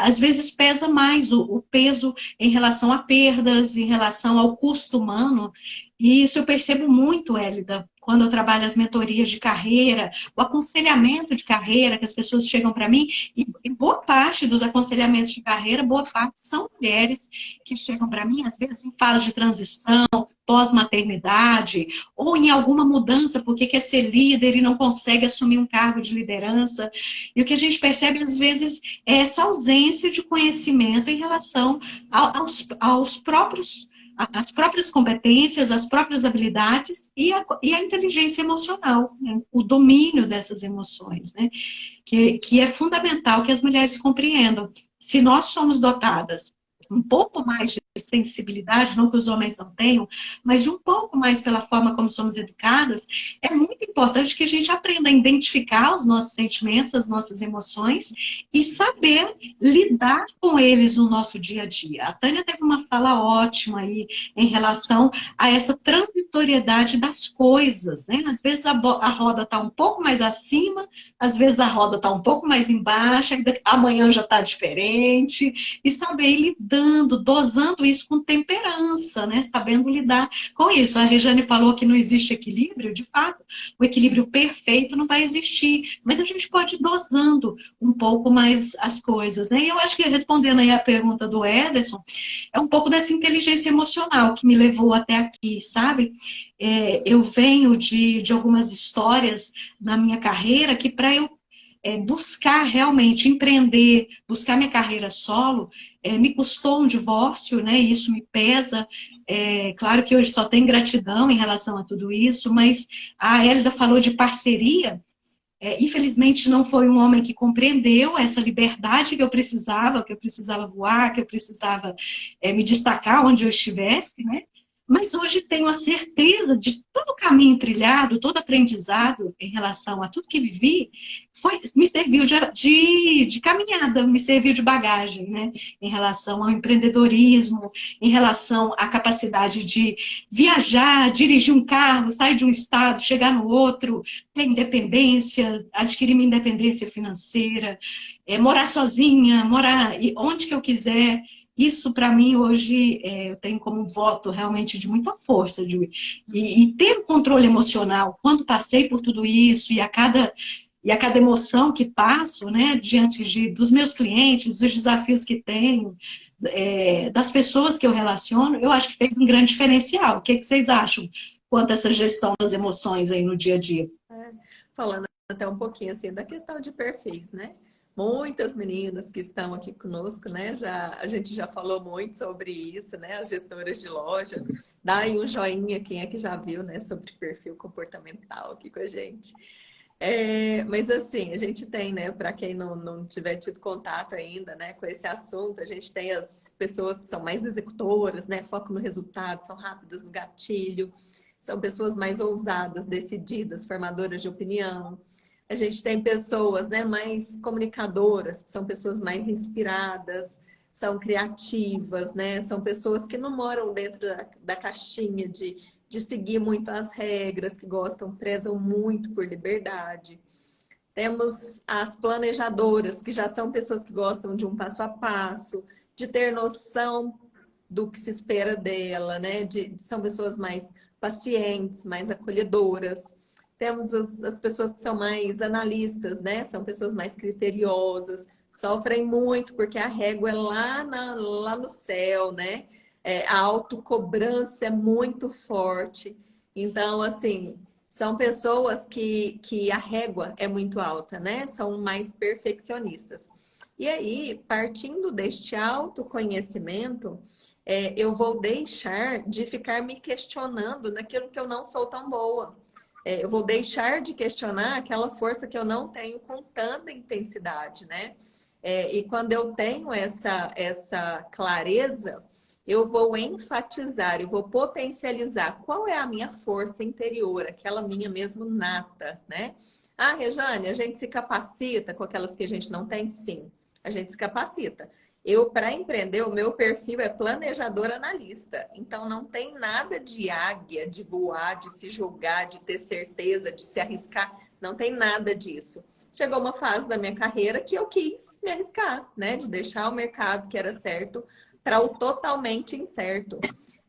às vezes pesa mais o peso em relação a perdas, em relação ao custo humano, e isso eu percebo muito, Hélida, quando eu trabalho as mentorias de carreira, o aconselhamento de carreira, que as pessoas chegam para mim, e boa parte dos aconselhamentos de carreira, boa parte são mulheres que chegam para mim, às vezes em fase de transição, pós-maternidade, ou em alguma mudança, porque quer ser líder e não consegue assumir um cargo de liderança. E o que a gente percebe, às vezes, é essa ausência de conhecimento em relação aos próprios as próprias competências, as próprias habilidades e a inteligência emocional, né? O domínio dessas emoções, né? Que é fundamental que as mulheres compreendam. Se nós somos dotadas um pouco mais de sensibilidade, não que os homens não tenham, mas de um pouco mais pela forma como somos educadas, é muito importante que a gente aprenda a identificar os nossos sentimentos, as nossas emoções e saber lidar com eles no nosso dia a dia. A Tânia teve uma fala ótima aí em relação a essa transitoriedade das coisas, né? Às vezes a roda está um pouco mais acima, às vezes a roda está um pouco mais embaixo, amanhã já está diferente, e saber ir lidando, dosando isso com temperança, né? Sabendo lidar com isso. A Regiane falou que não existe equilíbrio, de fato, o equilíbrio perfeito não vai existir, mas a gente pode ir dosando um pouco mais as coisas, né? E eu acho que respondendo aí a pergunta do Ederson, é um pouco dessa inteligência emocional que me levou até aqui, sabe? Eu venho de algumas histórias na minha carreira que para eu buscar realmente empreender, buscar minha carreira solo, me custou um divórcio, né? E isso me pesa. Claro que hoje só tem gratidão em relação a tudo isso, mas a Hélida falou de parceria. Infelizmente não foi um homem que compreendeu essa liberdade que eu precisava voar, que eu precisava me destacar onde eu estivesse, né? Mas hoje tenho a certeza de todo o caminho trilhado, todo aprendizado em relação a tudo que vivi, me serviu de caminhada, me serviu de bagagem, né? Em relação ao empreendedorismo, em relação à capacidade de viajar, dirigir um carro, sair de um estado, chegar no outro, ter independência, adquirir minha independência financeira, morar sozinha, morar onde que eu quiser. Isso, para mim, hoje, eu tenho como voto realmente de muita força. E ter o controle emocional, quando passei por tudo isso, e a cada emoção que passo, né, diante dos meus clientes, dos desafios que tenho, das pessoas que eu relaciono, eu acho que fez um grande diferencial. O que vocês acham quanto a essa gestão das emoções aí no dia a dia? Falando até um pouquinho assim da questão de perfis, né? Muitas meninas que estão aqui conosco, né? A gente já falou muito sobre isso, né? As gestoras de loja. Dá aí um joinha, quem é que já viu, né? Sobre perfil comportamental aqui com a gente. Mas assim, a gente tem, né? Para quem não tiver tido contato ainda, né? Com esse assunto, a gente tem as pessoas que são mais executoras, né? Focam no resultado, são rápidas no gatilho. São pessoas mais ousadas, decididas, formadoras de opinião. A gente tem pessoas, né, mais comunicadoras, que são pessoas mais inspiradas, são criativas, né? São pessoas que não moram dentro da caixinha de seguir muito as regras, que prezam muito por liberdade. Temos as planejadoras, que já são pessoas que gostam de um passo a passo, de ter noção do que se espera dela, né? São pessoas mais pacientes, mais acolhedoras. Temos as pessoas que são mais analistas, né? São pessoas mais criteriosas, sofrem muito porque a régua é lá no céu, né? A autocobrança é muito forte. Então, assim, são pessoas que a régua é muito alta, né? São mais perfeccionistas. E aí, partindo deste autoconhecimento, eu vou deixar de ficar me questionando naquilo que eu não sou tão boa. Eu vou deixar de questionar aquela força que eu não tenho com tanta intensidade, né? E quando eu tenho essa clareza, eu vou enfatizar, eu vou potencializar qual é a minha força interior, aquela minha mesmo nata, né? Ah, Rejane, a gente se capacita com aquelas que a gente não tem? Sim, a gente se capacita. Eu, para empreender, o meu perfil é planejador analista. Então, não tem nada de águia, de voar, de se julgar, de ter certeza, de se arriscar. Não tem nada disso. Chegou uma fase da minha carreira que eu quis me arriscar, né? De deixar o mercado que era certo para o totalmente incerto.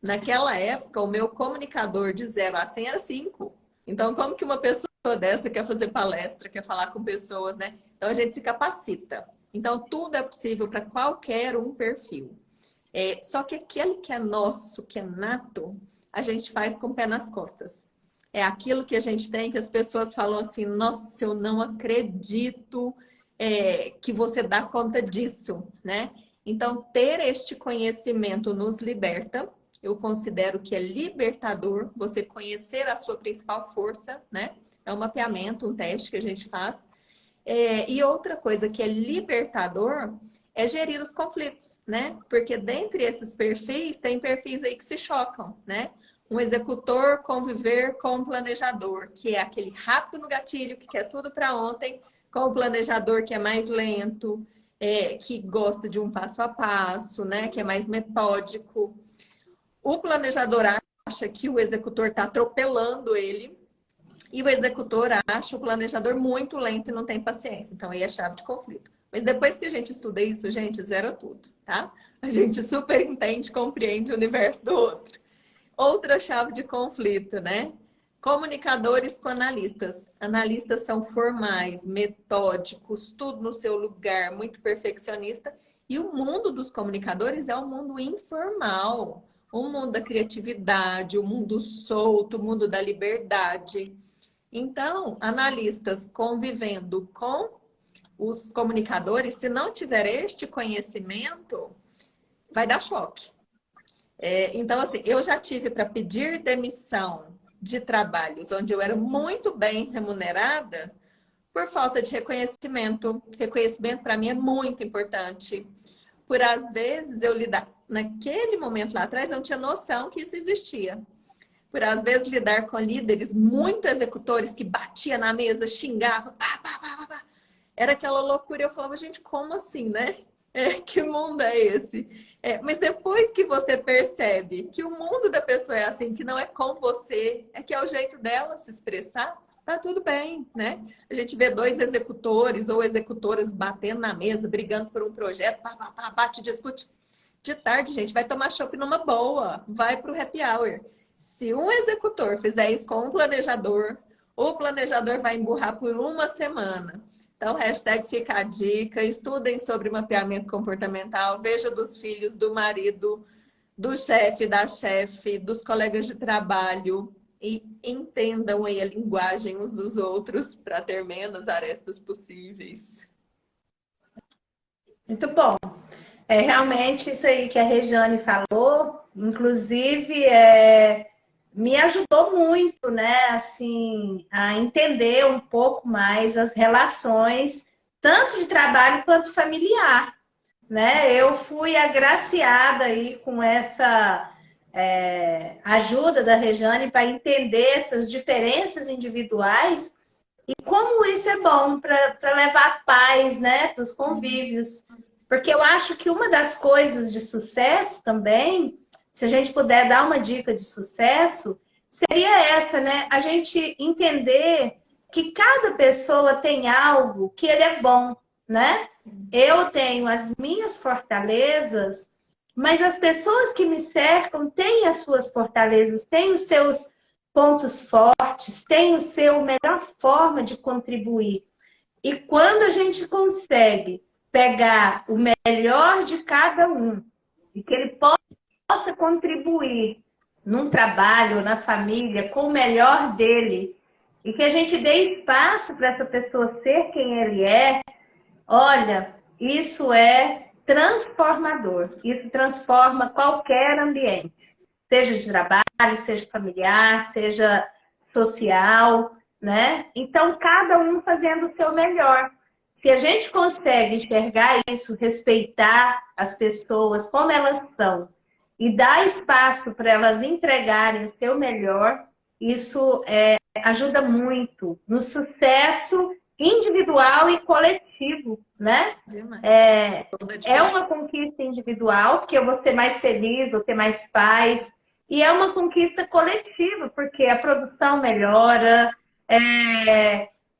Naquela época, o meu comunicador de 0 a 100 era 5. Então, como que uma pessoa dessa quer fazer palestra, quer falar com pessoas, né? Então, a gente se capacita. Então, tudo é possível para qualquer um perfil. Só que aquele que é nosso, que é nato, a gente faz com o pé nas costas. É aquilo que a gente tem que as pessoas falam assim, nossa, eu não acredito que você dá conta disso, né? Então, ter este conhecimento nos liberta. Eu considero que é libertador você conhecer a sua principal força, né? É um mapeamento, um teste que a gente faz. E outra coisa que é libertador é gerir os conflitos, né? Porque dentre esses perfis, tem perfis aí que se chocam, né? Um executor conviver com um planejador, que é aquele rápido no gatilho, que quer tudo para ontem, com o planejador que é mais lento, que gosta de um passo a passo, né? Que é mais metódico. O planejador acha que o executor está atropelando ele, e o executor acha o planejador muito lento e não tem paciência. Então, aí é chave de conflito. Mas depois que a gente estuda isso, gente, zera tudo, tá? A gente super entende, compreende o universo do outro. Outra chave de conflito, né? Comunicadores com analistas. Analistas são formais, metódicos, tudo no seu lugar, muito perfeccionista. E o mundo dos comunicadores é um mundo informal. O mundo da criatividade, o mundo solto, o mundo da liberdade. Então, analistas convivendo com os comunicadores, se não tiver este conhecimento, vai dar choque. Então, assim, eu já tive para pedir demissão de trabalhos onde eu era muito bem remunerada por falta de reconhecimento. Reconhecimento, para mim, é muito importante. Por, às vezes, eu lidar... Naquele momento lá atrás, eu não tinha noção que isso existia. Por, às vezes, lidar com líderes muito executores que batia na mesa, xingava, pá, pá, pá, pá, pá. Era aquela loucura. Eu falava, gente, como assim, né? Que mundo é esse? Mas depois que você percebe que o mundo da pessoa é assim, que não é com você, que é o jeito dela se expressar, tá tudo bem, né? A gente vê 2 executores ou executoras batendo na mesa, brigando por um projeto, pá, pá, pá, bate, discute. De tarde, gente, vai tomar chopp numa boa, vai pro happy hour. Se um executor fizer isso com um planejador, o planejador vai emburrar por uma semana. Então, hashtag fica a dica, estudem sobre mapeamento comportamental, veja dos filhos, do marido, do chefe, da chefe, dos colegas de trabalho e entendam aí a linguagem uns dos outros para ter menos arestas possíveis. Muito bom. Realmente isso aí que a Rejane falou, inclusive, me ajudou muito, né, assim, a entender um pouco mais as relações, tanto de trabalho quanto familiar, né? Eu fui agraciada aí com essa ajuda da Rejane para entender essas diferenças individuais e como isso é bom para levar paz, né, para os convívios. Porque eu acho que uma das coisas de sucesso também, se a gente puder dar uma dica de sucesso, seria essa, né? A gente entender que cada pessoa tem algo que ele é bom, né? Eu tenho as minhas fortalezas, mas as pessoas que me cercam têm as suas fortalezas, têm os seus pontos fortes, têm o seu melhor forma de contribuir. E quando a gente consegue pegar o melhor de cada um e que ele possa contribuir num trabalho, na família, com o melhor dele, e que a gente dê espaço para essa pessoa ser quem ele é, olha, isso é transformador. Isso transforma qualquer ambiente, seja de trabalho, seja familiar, seja social, né? Então, cada um fazendo o seu melhor. Se a gente consegue enxergar isso, respeitar as pessoas como elas são e dar espaço para elas entregarem o seu melhor, isso ajuda muito no sucesso individual e coletivo, né? É uma conquista individual, porque eu vou ser mais feliz, vou ter mais paz, e é uma conquista coletiva, porque a produção melhora,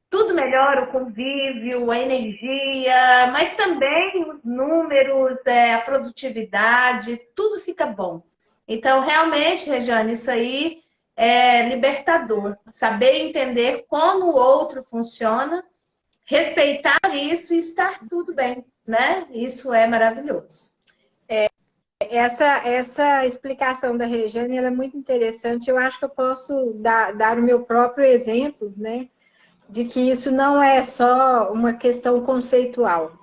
tudo melhora, o convívio, a energia, mas também os números, a produtividade, tudo fica bom. Então, realmente, Regiane, isso aí é libertador. Saber entender como o outro funciona, respeitar isso e estar tudo bem, né? Isso é maravilhoso. Essa explicação da Regiane, ela é muito interessante. Eu acho que eu posso dar o meu próprio exemplo, né? De que isso não é só uma questão conceitual.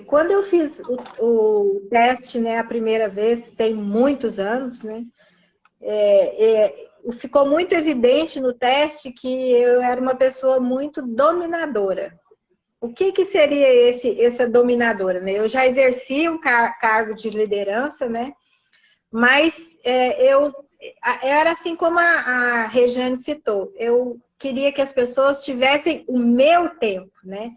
Quando eu fiz o teste, né, a primeira vez, tem muitos anos, né? Ficou muito evidente no teste que eu era uma pessoa muito dominadora. O que seria essa dominadora, né? Eu já exerci um cargo de liderança, né? Mas eu era assim como a Regiane citou. Eu queria que as pessoas tivessem o meu tempo, né?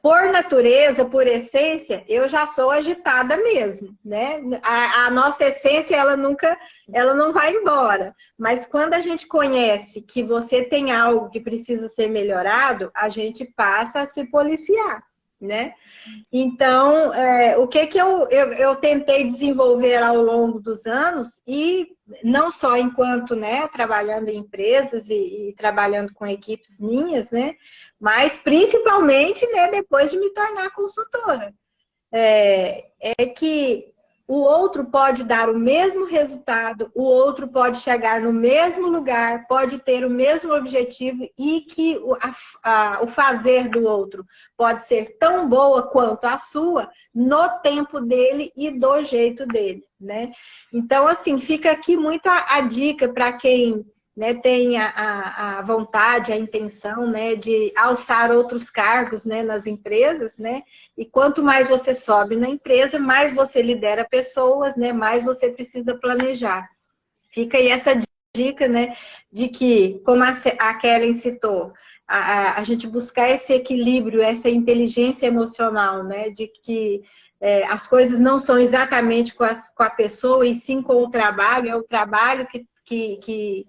Por natureza, por essência, eu já sou agitada mesmo, né? A nossa essência, ela não vai embora. Mas quando a gente conhece que você tem algo que precisa ser melhorado, a gente passa a se policiar, né? Então, o que eu tentei desenvolver ao longo dos anos, e não só enquanto, né, trabalhando em empresas e trabalhando com equipes minhas, né, mas principalmente, né, depois de me tornar consultora, que o outro pode dar o mesmo resultado, o outro pode chegar no mesmo lugar, pode ter o mesmo objetivo e que o fazer do outro pode ser tão boa quanto a sua no tempo dele e do jeito dele, né? Então, assim, fica aqui muito a dica para quem, né, tem a vontade, a intenção, né, de alçar outros cargos, né, nas empresas, né? E quanto mais você sobe na empresa, mais você lidera pessoas, né, mais você precisa planejar. Fica aí essa dica, né, de que, como a Kellen citou, a gente buscar esse equilíbrio, essa inteligência emocional, né, de que as coisas não são exatamente com a pessoa, e sim com o trabalho, é o trabalho que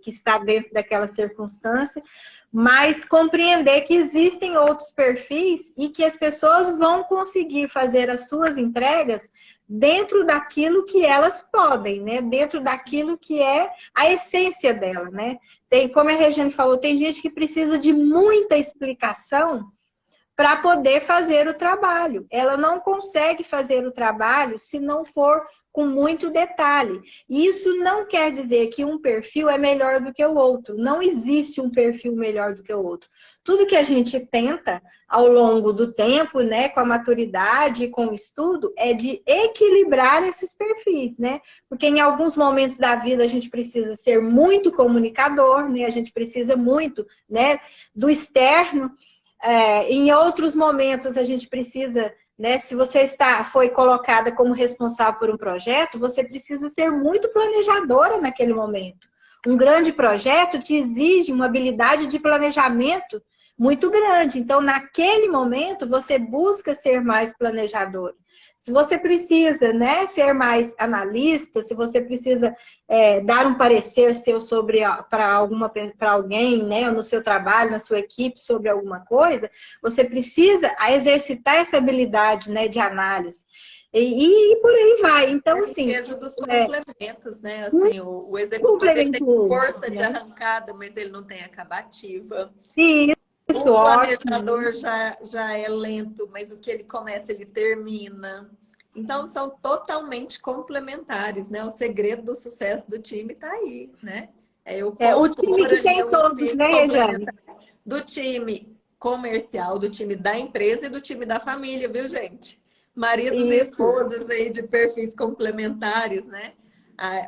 está dentro daquela circunstância, mas compreender que existem outros perfis e que as pessoas vão conseguir fazer as suas entregas dentro daquilo que elas podem, né? Dentro daquilo que é a essência dela, né? Como a Regiane falou, tem gente que precisa de muita explicação para poder fazer o trabalho. Ela não consegue fazer o trabalho se não for com muito detalhe. Isso não quer dizer que um perfil é melhor do que o outro. Não existe um perfil melhor do que o outro. Tudo que a gente tenta ao longo do tempo, né, com a maturidade e com o estudo, é de equilibrar esses perfis, né? Porque em alguns momentos da vida a gente precisa ser muito comunicador, né? A gente precisa muito, né, do externo. Em outros momentos a gente precisa, né, se você foi colocada como responsável por um projeto, você precisa ser muito planejadora naquele momento. Um grande projeto te exige uma habilidade de planejamento muito grande. Então, naquele momento, você busca ser mais planejador. Se você precisa, né, ser mais analista, se você precisa dar um parecer seu para alguém, né, no seu trabalho, na sua equipe, sobre alguma coisa, você precisa exercitar essa habilidade, né, de análise. E por aí vai. Então, assim... A dos complementos, né? Assim, o executor ele tem força, né, de arrancada, mas ele não tem acabativa. Sim. O planejador já é lento, mas o que ele começa, ele termina. Então, são totalmente complementares, né? O segredo do sucesso do time está aí, né? O time que tem todos, né, Regiane? do time comercial, do time da empresa e do time da família, viu, gente? Maridos e esposas aí de perfis complementares, né?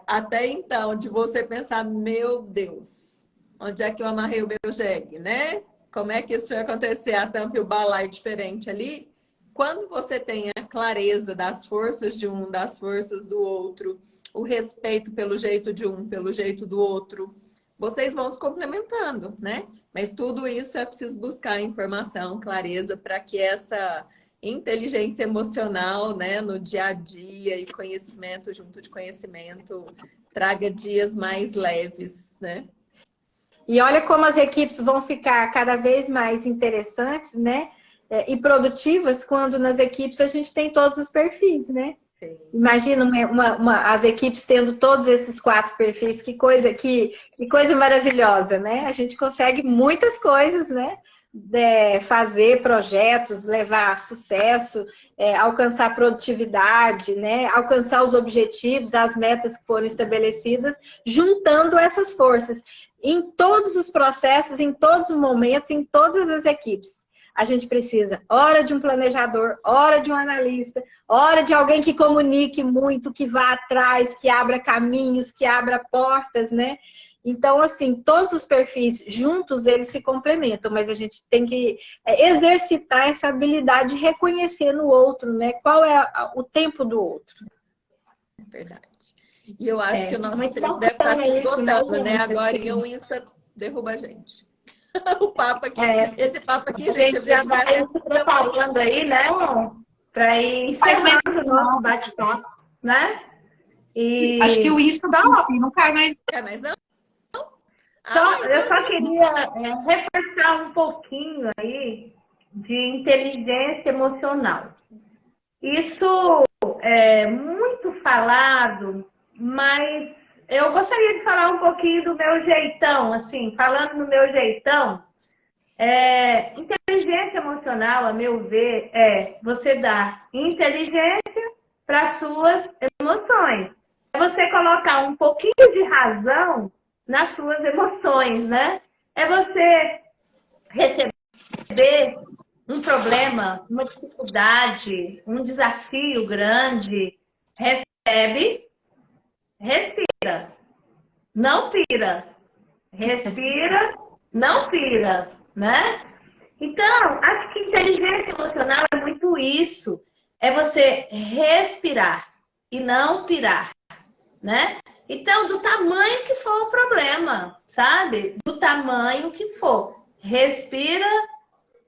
Até então, de você pensar, meu Deus, onde é que eu amarrei o meu jegue, né? Como é que isso vai acontecer? A tampa e o balaio diferente ali. Quando você tem a clareza das forças de um, das forças do outro, o respeito pelo jeito de um, pelo jeito do outro, vocês vão se complementando, né? Mas tudo isso é preciso buscar informação, clareza, para que essa inteligência emocional, né, no dia a dia e conhecimento junto de conhecimento traga dias mais leves, né? E olha como as equipes vão ficar cada vez mais interessantes, né? E produtivas quando nas equipes a gente tem todos os perfis, né? Sim. Imagina as equipes tendo todos esses 4 perfis, que coisa maravilhosa, né? A gente consegue muitas coisas, né? Fazer projetos, levar sucesso, alcançar produtividade, né? Alcançar os objetivos, as metas que foram estabelecidas, juntando essas forças em todos os processos, em todos os momentos, em todas as equipes. A gente precisa, hora de um planejador, hora de um analista, hora de alguém que comunique muito, que vá atrás, que abra caminhos, que abra portas, né? Então, assim, todos os perfis juntos, eles se complementam, mas a gente tem que exercitar essa habilidade de reconhecer no outro, né? Qual é o tempo do outro. Verdade. E eu acho que o nosso tempo deve estar se esgotando, isso, né? Agora assim. o Insta derruba a gente. O papo aqui, esse papo aqui, A gente, gente já vai se preparando aí, né? Para ir encerrando o nosso bate-papo, né? Acho que o Insta não cai mais. Quer mais não? Eu só queria reforçar um pouquinho aí de inteligência emocional. Isso é muito falado, mas eu gostaria de falar um pouquinho do meu jeitão, assim, falando no meu jeitão. Inteligência emocional, a meu ver, é você dar inteligência para suas emoções. É você colocar um pouquinho de razão nas suas emoções, né? É você receber um problema, uma dificuldade, um desafio grande, recebe, respira, não pira, respira, não pira, né? Então, acho que inteligência emocional é muito isso, é você respirar e não pirar, né? Então, do tamanho que for o problema, sabe? Do tamanho que for, respira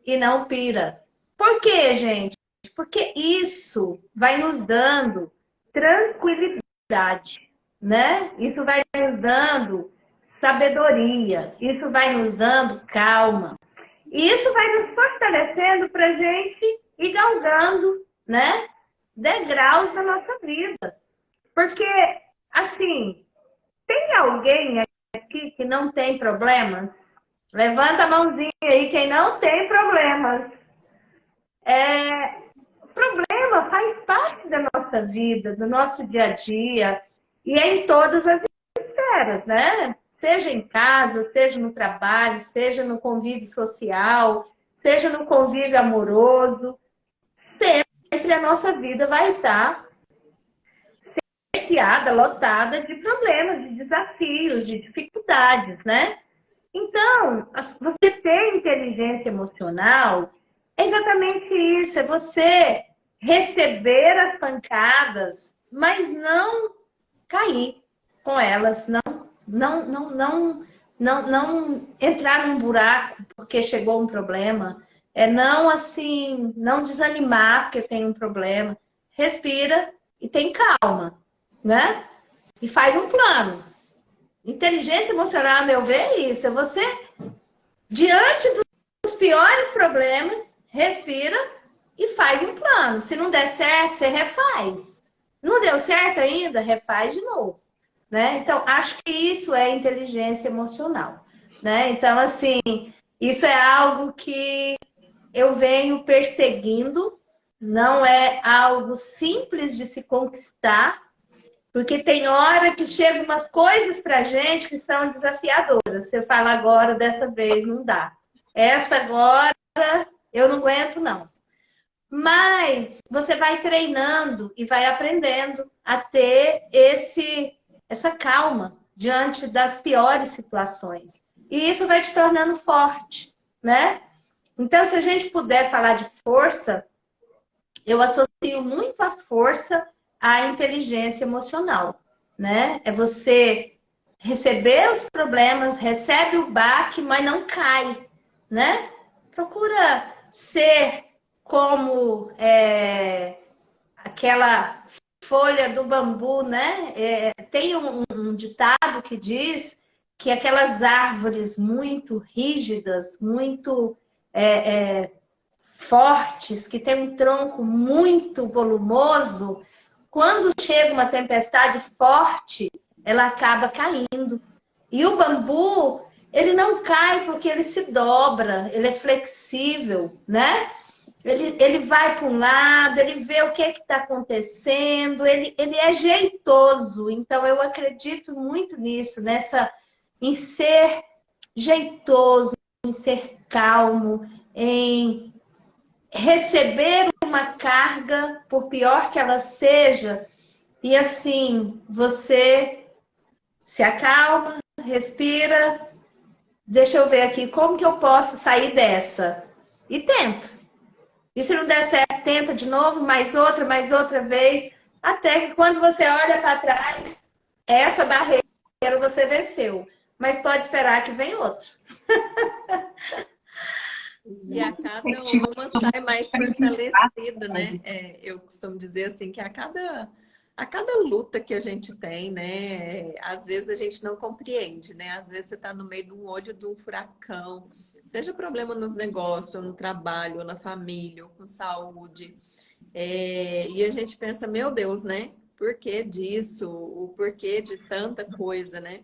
e não pira. Por quê, gente? Porque isso vai nos dando tranquilidade, né? Isso vai nos dando sabedoria, isso vai nos dando calma. E isso vai nos fortalecendo para a gente ir galgando, né? Degraus na nossa vida. Porque, assim, tem alguém aqui que não tem problemas? Levanta a mãozinha aí, quem não tem problemas. Problema faz parte da nossa vida, do nosso dia a dia, e é em todas as esferas, né? Seja em casa, seja no trabalho, seja no convívio social, seja no convívio amoroso, sempre a nossa vida vai estar cerceada, lotada de problemas, de desafios, de dificuldades, né? Então, você ter inteligência emocional é exatamente isso, é você receber as pancadas, mas não cair com elas, não entrar num buraco porque chegou um problema, não desanimar porque tem um problema, respira e tem calma, né? E faz um plano. Inteligência emocional, a meu ver, é isso. É você, diante dos piores problemas, respira e faz um plano. Se não der certo, você refaz. Não deu certo ainda? Refaz de novo. Né? Então, acho que isso é inteligência emocional. Né? Então, assim, isso é algo que eu venho perseguindo. Não é algo simples de se conquistar. Porque tem hora que chegam umas coisas pra gente que são desafiadoras. Você fala agora, dessa vez não dá. essa agora eu não aguento, não. Mas você vai treinando e vai aprendendo a ter essa calma diante das piores situações. E isso vai te tornando forte, né? Então, se a gente puder falar de força, eu associo muito a força à inteligência emocional, né? É você receber os problemas, recebe o baque, mas não cai, né? Procura ser como aquela folha do bambu, né? Tem um ditado que diz que aquelas árvores muito rígidas, muito fortes, que tem um tronco muito volumoso, quando chega uma tempestade forte, ela acaba caindo. E o bambu, ele não cai porque ele se dobra, ele é flexível, né? Ele vai para um lado, ele vê o que está acontecendo, ele é jeitoso. Então, eu acredito muito nisso, em ser jeitoso, em ser calmo, em receber uma carga, por pior que ela seja, e assim, você se acalma, respira, deixa eu ver aqui, como que eu posso sair dessa? E tenta. E se não der certo, tenta de novo, mais outra vez, até que quando você olha para trás, essa barreira você venceu. Mas pode esperar que vem outra. E a cada uma sai mais fortalecida, né? Eu costumo dizer assim que a cada luta que a gente tem, né? Às vezes a gente não compreende, né? Às vezes você está no meio de um olho de um furacão, seja problema nos negócios, ou no trabalho, ou na família, ou com saúde. E a gente pensa, meu Deus, né? Por que disso? O porquê de tanta coisa, né?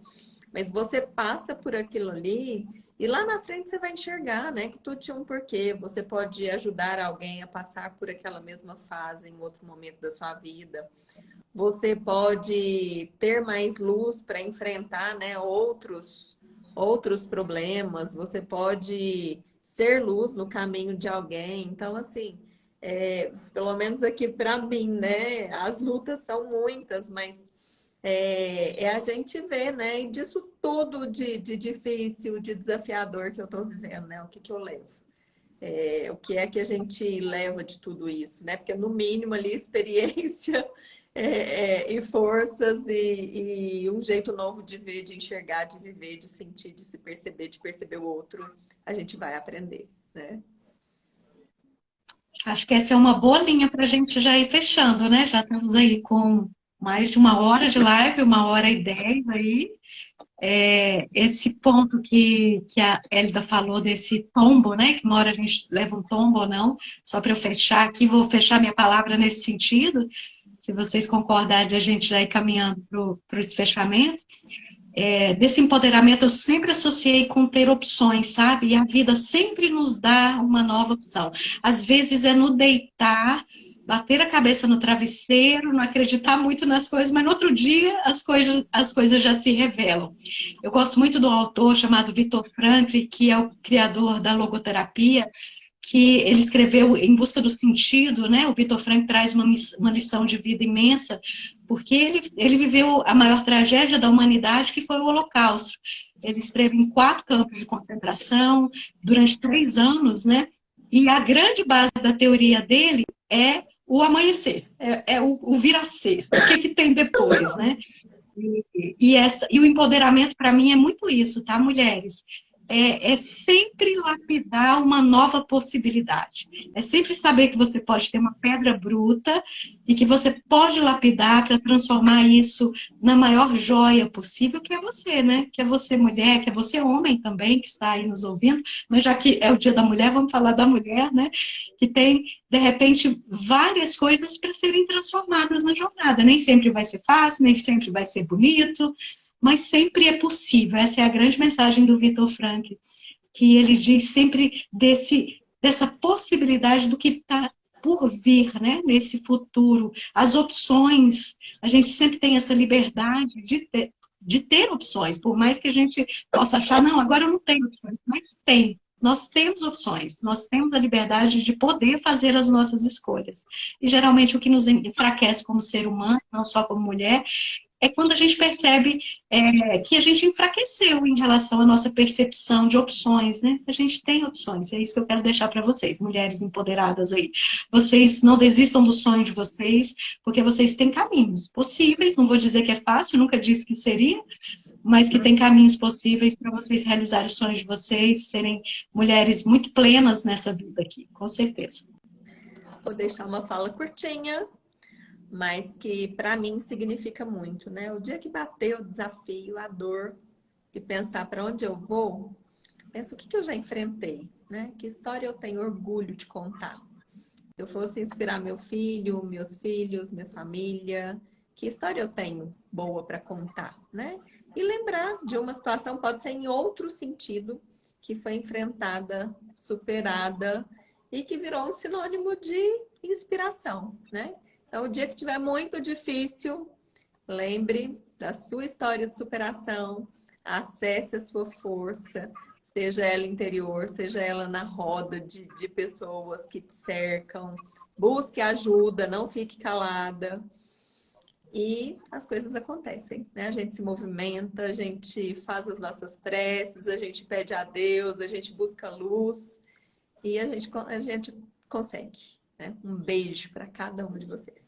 Mas você passa por aquilo ali e lá na frente você vai enxergar, né? Que tudo tinha um porquê. Você pode ajudar alguém a passar por aquela mesma fase em outro momento da sua vida. Você pode ter mais luz para enfrentar, né, outros problemas. Você pode ser luz no caminho de alguém. Então, assim, pelo menos aqui para mim, né? As lutas são muitas, mas a gente ver, né? E disso tudo de difícil, de desafiador que eu estou vivendo, né? O que eu levo? O que é que a gente leva de tudo isso, né? Porque no mínimo ali experiência e forças e um jeito novo de ver, de enxergar, de viver, de sentir, de se perceber, de perceber o outro, a gente vai aprender, né? Acho que essa é uma boa linha para a gente já ir fechando, né? Já estamos aí com mais de 1 hora de live, 1h10 aí. Esse ponto que a Hélida falou desse tombo, né? Que uma hora a gente leva um tombo ou não. Só para eu fechar aqui, vou fechar minha palavra nesse sentido. Se vocês concordarem, a gente já ir caminhando para esse fechamento. Desse empoderamento eu sempre associei com ter opções, sabe? E a vida sempre nos dá uma nova opção. Às vezes é no deitar, bater a cabeça no travesseiro, não acreditar muito nas coisas, mas no outro dia as coisas já se revelam. Eu gosto muito de um autor chamado Viktor Frankl, que é o criador da logoterapia, que ele escreveu Em Busca do Sentido, né? O Viktor Frankl traz uma lição de vida imensa, porque ele viveu a maior tragédia da humanidade, que foi o Holocausto. Ele esteve em 4 campos de concentração durante 3 anos, né? E a grande base da teoria dele é o amanhecer, o vir a ser, o que tem depois, né? E o empoderamento, para mim, é muito isso, tá, mulheres? É sempre lapidar uma nova possibilidade. É sempre saber que você pode ter uma pedra bruta e que você pode lapidar para transformar isso na maior joia possível, que é você, né? Que é você mulher, que é você homem também, que está aí nos ouvindo. Mas já que é o Dia da Mulher, vamos falar da mulher, né? Que tem, de repente, várias coisas para serem transformadas na jornada. Nem sempre vai ser fácil, nem sempre vai ser bonito, mas sempre é possível. Essa é a grande mensagem do Viktor Frankl, que ele diz sempre dessa possibilidade do que está por vir, né? Nesse futuro. As opções, a gente sempre tem essa liberdade de ter opções, por mais que a gente possa achar, não, agora eu não tenho opções, mas tem. nós temos opções, nós temos a liberdade de poder fazer as nossas escolhas. E geralmente o que nos enfraquece como ser humano, não só como mulher, é quando a gente percebe que a gente enfraqueceu em relação à nossa percepção de opções, né? A gente tem opções, é isso que eu quero deixar para vocês, mulheres empoderadas aí. Vocês não desistam do sonho de vocês, porque vocês têm caminhos possíveis, não vou dizer que é fácil, nunca disse que seria, mas que tem caminhos possíveis para vocês realizarem os sonhos de vocês, serem mulheres muito plenas nessa vida aqui, com certeza. Vou deixar uma fala curtinha, mas que para mim significa muito, né? O dia que bateu o desafio, a dor de pensar para onde eu vou, penso o que eu já enfrentei, né? Que história eu tenho orgulho de contar. Se eu fosse inspirar meu filho, meus filhos, minha família, que história eu tenho boa para contar, né? E lembrar de uma situação, pode ser em outro sentido, que foi enfrentada, superada e que virou um sinônimo de inspiração, né? Então, o dia que estiver muito difícil, lembre da sua história de superação, acesse a sua força, seja ela interior, seja ela na roda de pessoas que te cercam, busque ajuda, não fique calada. E as coisas acontecem, né? A gente se movimenta, a gente faz as nossas preces, a gente pede a Deus, a gente busca luz e a gente consegue, né? Um beijo para cada uma de vocês.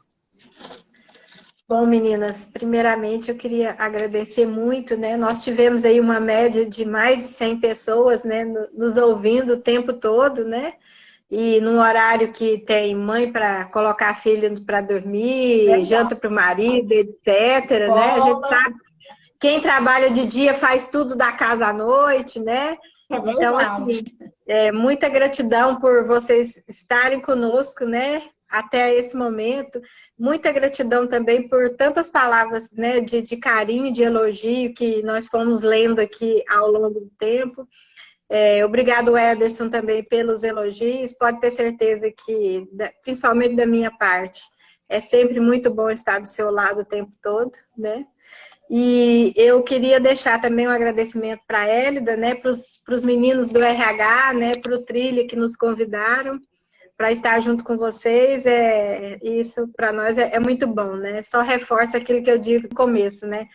Bom, meninas, primeiramente eu queria agradecer muito, né? Nós tivemos aí uma média de mais de 100 pessoas, né, nos ouvindo o tempo todo, né? E num horário que tem mãe para colocar filho para dormir, janta para o marido, etc, né? A gente sabe, quem trabalha de dia faz tudo da casa à noite, né? Então, assim, muita gratidão por vocês estarem conosco, né? Até esse momento. Muita gratidão também por tantas palavras, né, de carinho, de elogio que nós fomos lendo aqui ao longo do tempo. Obrigado, Ederson, também pelos elogios. Pode ter certeza que, principalmente da minha parte, é sempre muito bom estar do seu lado o tempo todo, né? E eu queria deixar também um agradecimento para a Hélida, né, para os meninos do RH, né, para o Trilha que nos convidaram para estar junto com vocês. Isso para nós é muito bom, né? Só reforça aquilo que eu digo no começo, né?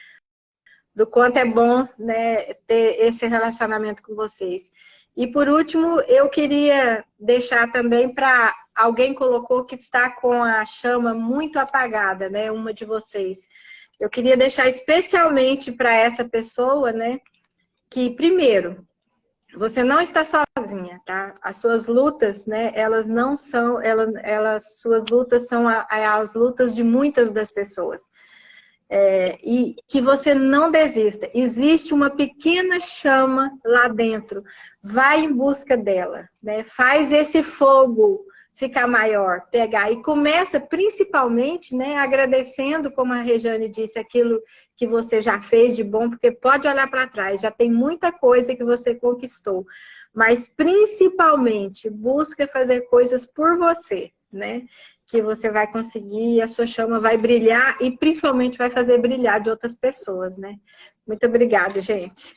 Do quanto é bom, né, ter esse relacionamento com vocês. E por último, eu queria deixar também para alguém colocou que está com a chama muito apagada, né? Uma de vocês. Eu queria deixar especialmente para essa pessoa, né? Que primeiro, você não está sozinha, tá? As suas lutas, né? Elas não são, suas lutas são as lutas de muitas das pessoas. E que você não desista. Existe uma pequena chama lá dentro. Vai em busca dela, né? Faz esse fogo ficar maior, pegar. E começa principalmente, né, agradecendo, como a Rejane disse, aquilo que você já fez de bom, porque pode olhar para trás, já tem muita coisa que você conquistou. Mas principalmente, busca fazer coisas por você, né? Que você vai conseguir, a sua chama vai brilhar e principalmente vai fazer brilhar de outras pessoas, né? Muito obrigada, gente.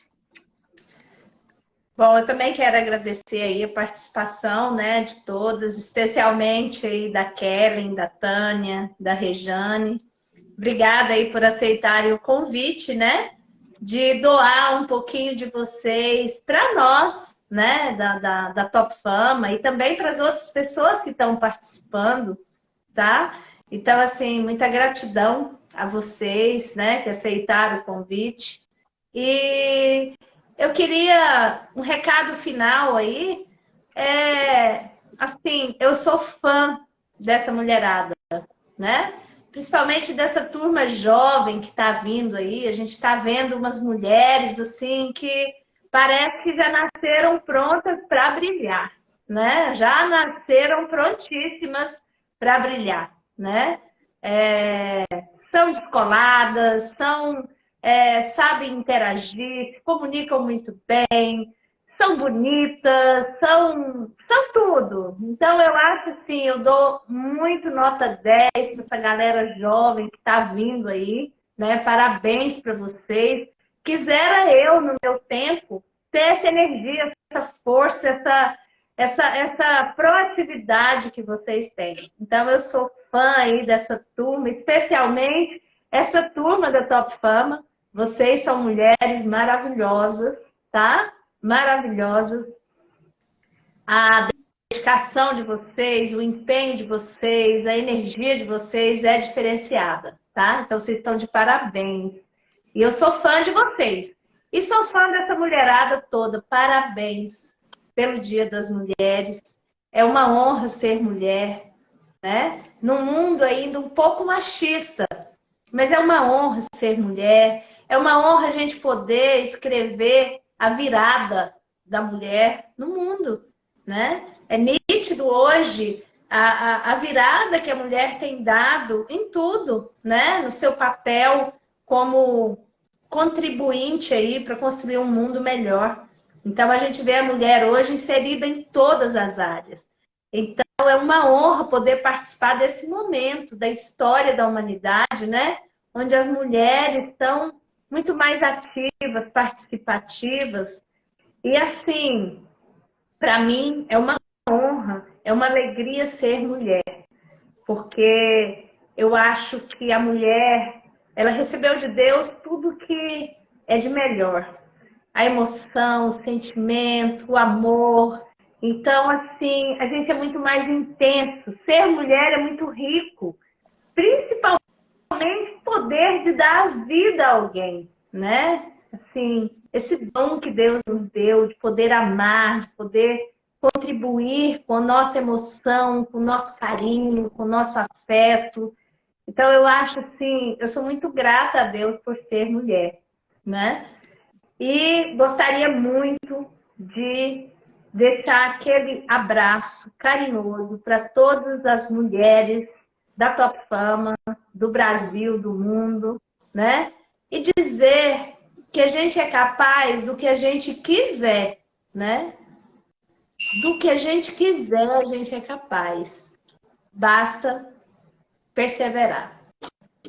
Bom, eu também quero agradecer aí a participação, né, de todas, especialmente aí da Kellen, da Tânia, da Rejane. Obrigada aí por aceitarem o convite, né, de doar um pouquinho de vocês para nós, né, da Top Fama e também para as outras pessoas que estão participando, tá? Então, assim, muita gratidão a vocês, né, que aceitaram o convite. E eu queria um recado final aí. Assim, eu sou fã dessa mulherada, né? Principalmente dessa turma jovem que está vindo aí. A gente está vendo umas mulheres assim que parece que já nasceram prontas para brilhar, né? Já nasceram prontíssimas para brilhar, né? São descoladas, sabem interagir, se comunicam muito bem, são bonitas, são tudo. Então, eu acho assim, eu dou muito nota 10 para essa galera jovem que está vindo aí, né? Parabéns para vocês. Quisera eu, no meu tempo, ter essa energia, essa força, essa proatividade que vocês têm. Então, eu sou fã aí dessa turma, especialmente essa turma da Top Fama. Vocês são mulheres maravilhosas, tá? Maravilhosas. A dedicação de vocês, o empenho de vocês, a energia de vocês é diferenciada, tá? Então, vocês estão de parabéns. E eu sou fã de vocês. E sou fã dessa mulherada toda. Parabéns pelo Dia das Mulheres. É uma honra ser mulher, né? Num mundo ainda um pouco machista, mas é uma honra ser mulher. É uma honra a gente poder escrever a virada da mulher no mundo, né? É nítido hoje a virada que a mulher tem dado em tudo, né? No seu papel como contribuinte aí para construir um mundo melhor. Então, a gente vê a mulher hoje inserida em todas as áreas. Então, é uma honra poder participar desse momento da história da humanidade, né? Onde as mulheres estão muito mais ativas, participativas. E, assim, para mim, é uma honra, é uma alegria ser mulher. Porque eu acho que a mulher, ela recebeu de Deus tudo que é de melhor. A emoção, o sentimento, o amor. Então, assim, a gente é muito mais intenso. Ser mulher é muito rico. Principalmente o poder de dar a vida a alguém, né? Assim, esse dom que Deus nos deu de poder amar, de poder contribuir com a nossa emoção, com o nosso carinho, com o nosso afeto. Então, eu acho assim, eu sou muito grata a Deus por ser mulher, né? E gostaria muito de deixar aquele abraço carinhoso para todas as mulheres da Top Fama, do Brasil, do mundo, né? E dizer que a gente é capaz do que a gente quiser, né? Do que a gente quiser, a gente é capaz. Basta perseverar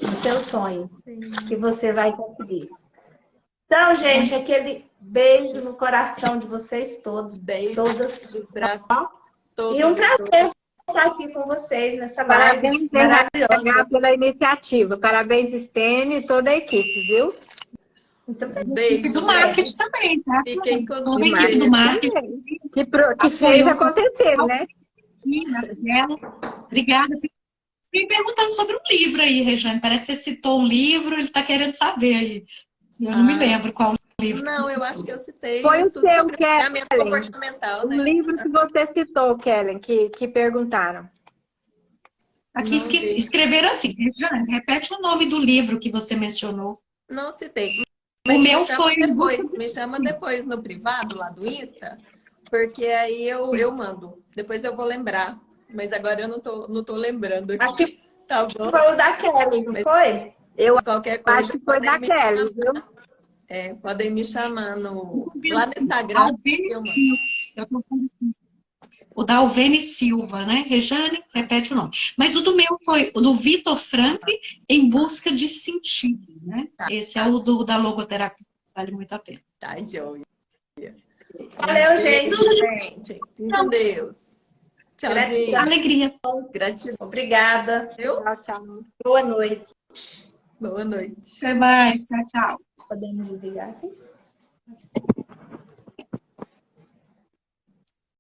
no seu sonho, que você vai conseguir. Então, gente, aquele beijo no coração de vocês todos. Beijo todas. para todos. E um prazer estar aqui com vocês nessa live maravilhosa. maravilhosa. Pela iniciativa. Parabéns, Stênio e toda a equipe, viu? Muito bem. Beijo, E do marketing também, tá? Fiquem com Toda a equipe do marketing. Que fez acontecer, né? E Marcelo, obrigada. Vem perguntando sobre um livro aí, Rejane. Parece que você citou um livro, ele está querendo saber aí. Eu não me lembro qual livro. Não, eu acho que eu citei. Foi o seu, Treinamento comportamental, né? O livro que você citou, Kellen, que perguntaram. Aqui escreveram assim, Rejane, repete o nome do livro que você mencionou. Não citei. O meu foi... Me chama depois no privado, lá do Insta, porque aí eu mando. Depois eu vou lembrar. Mas agora eu não tô lembrando aqui. Acho que tá bom? foi o da Kelly, não foi? Eu qualquer coisa, acho que foi da Kelly, viu? Podem me chamar lá no Instagram. O da Alvene Silva, né? Rejane, repete o nome. Mas o do meu foi o do Vitor Franklin, Em Busca de Sentido, né? Tá. Esse é o da logoterapia. Vale muito a pena. Tá, joia. Valeu, gente. Gente, com Deus. Tchauzinho. Alegria. Gratidão. Obrigada. Viu? Tchau, tchau. Boa noite. Boa noite. Até mais. Tchau, tchau. Podemos desligar aqui?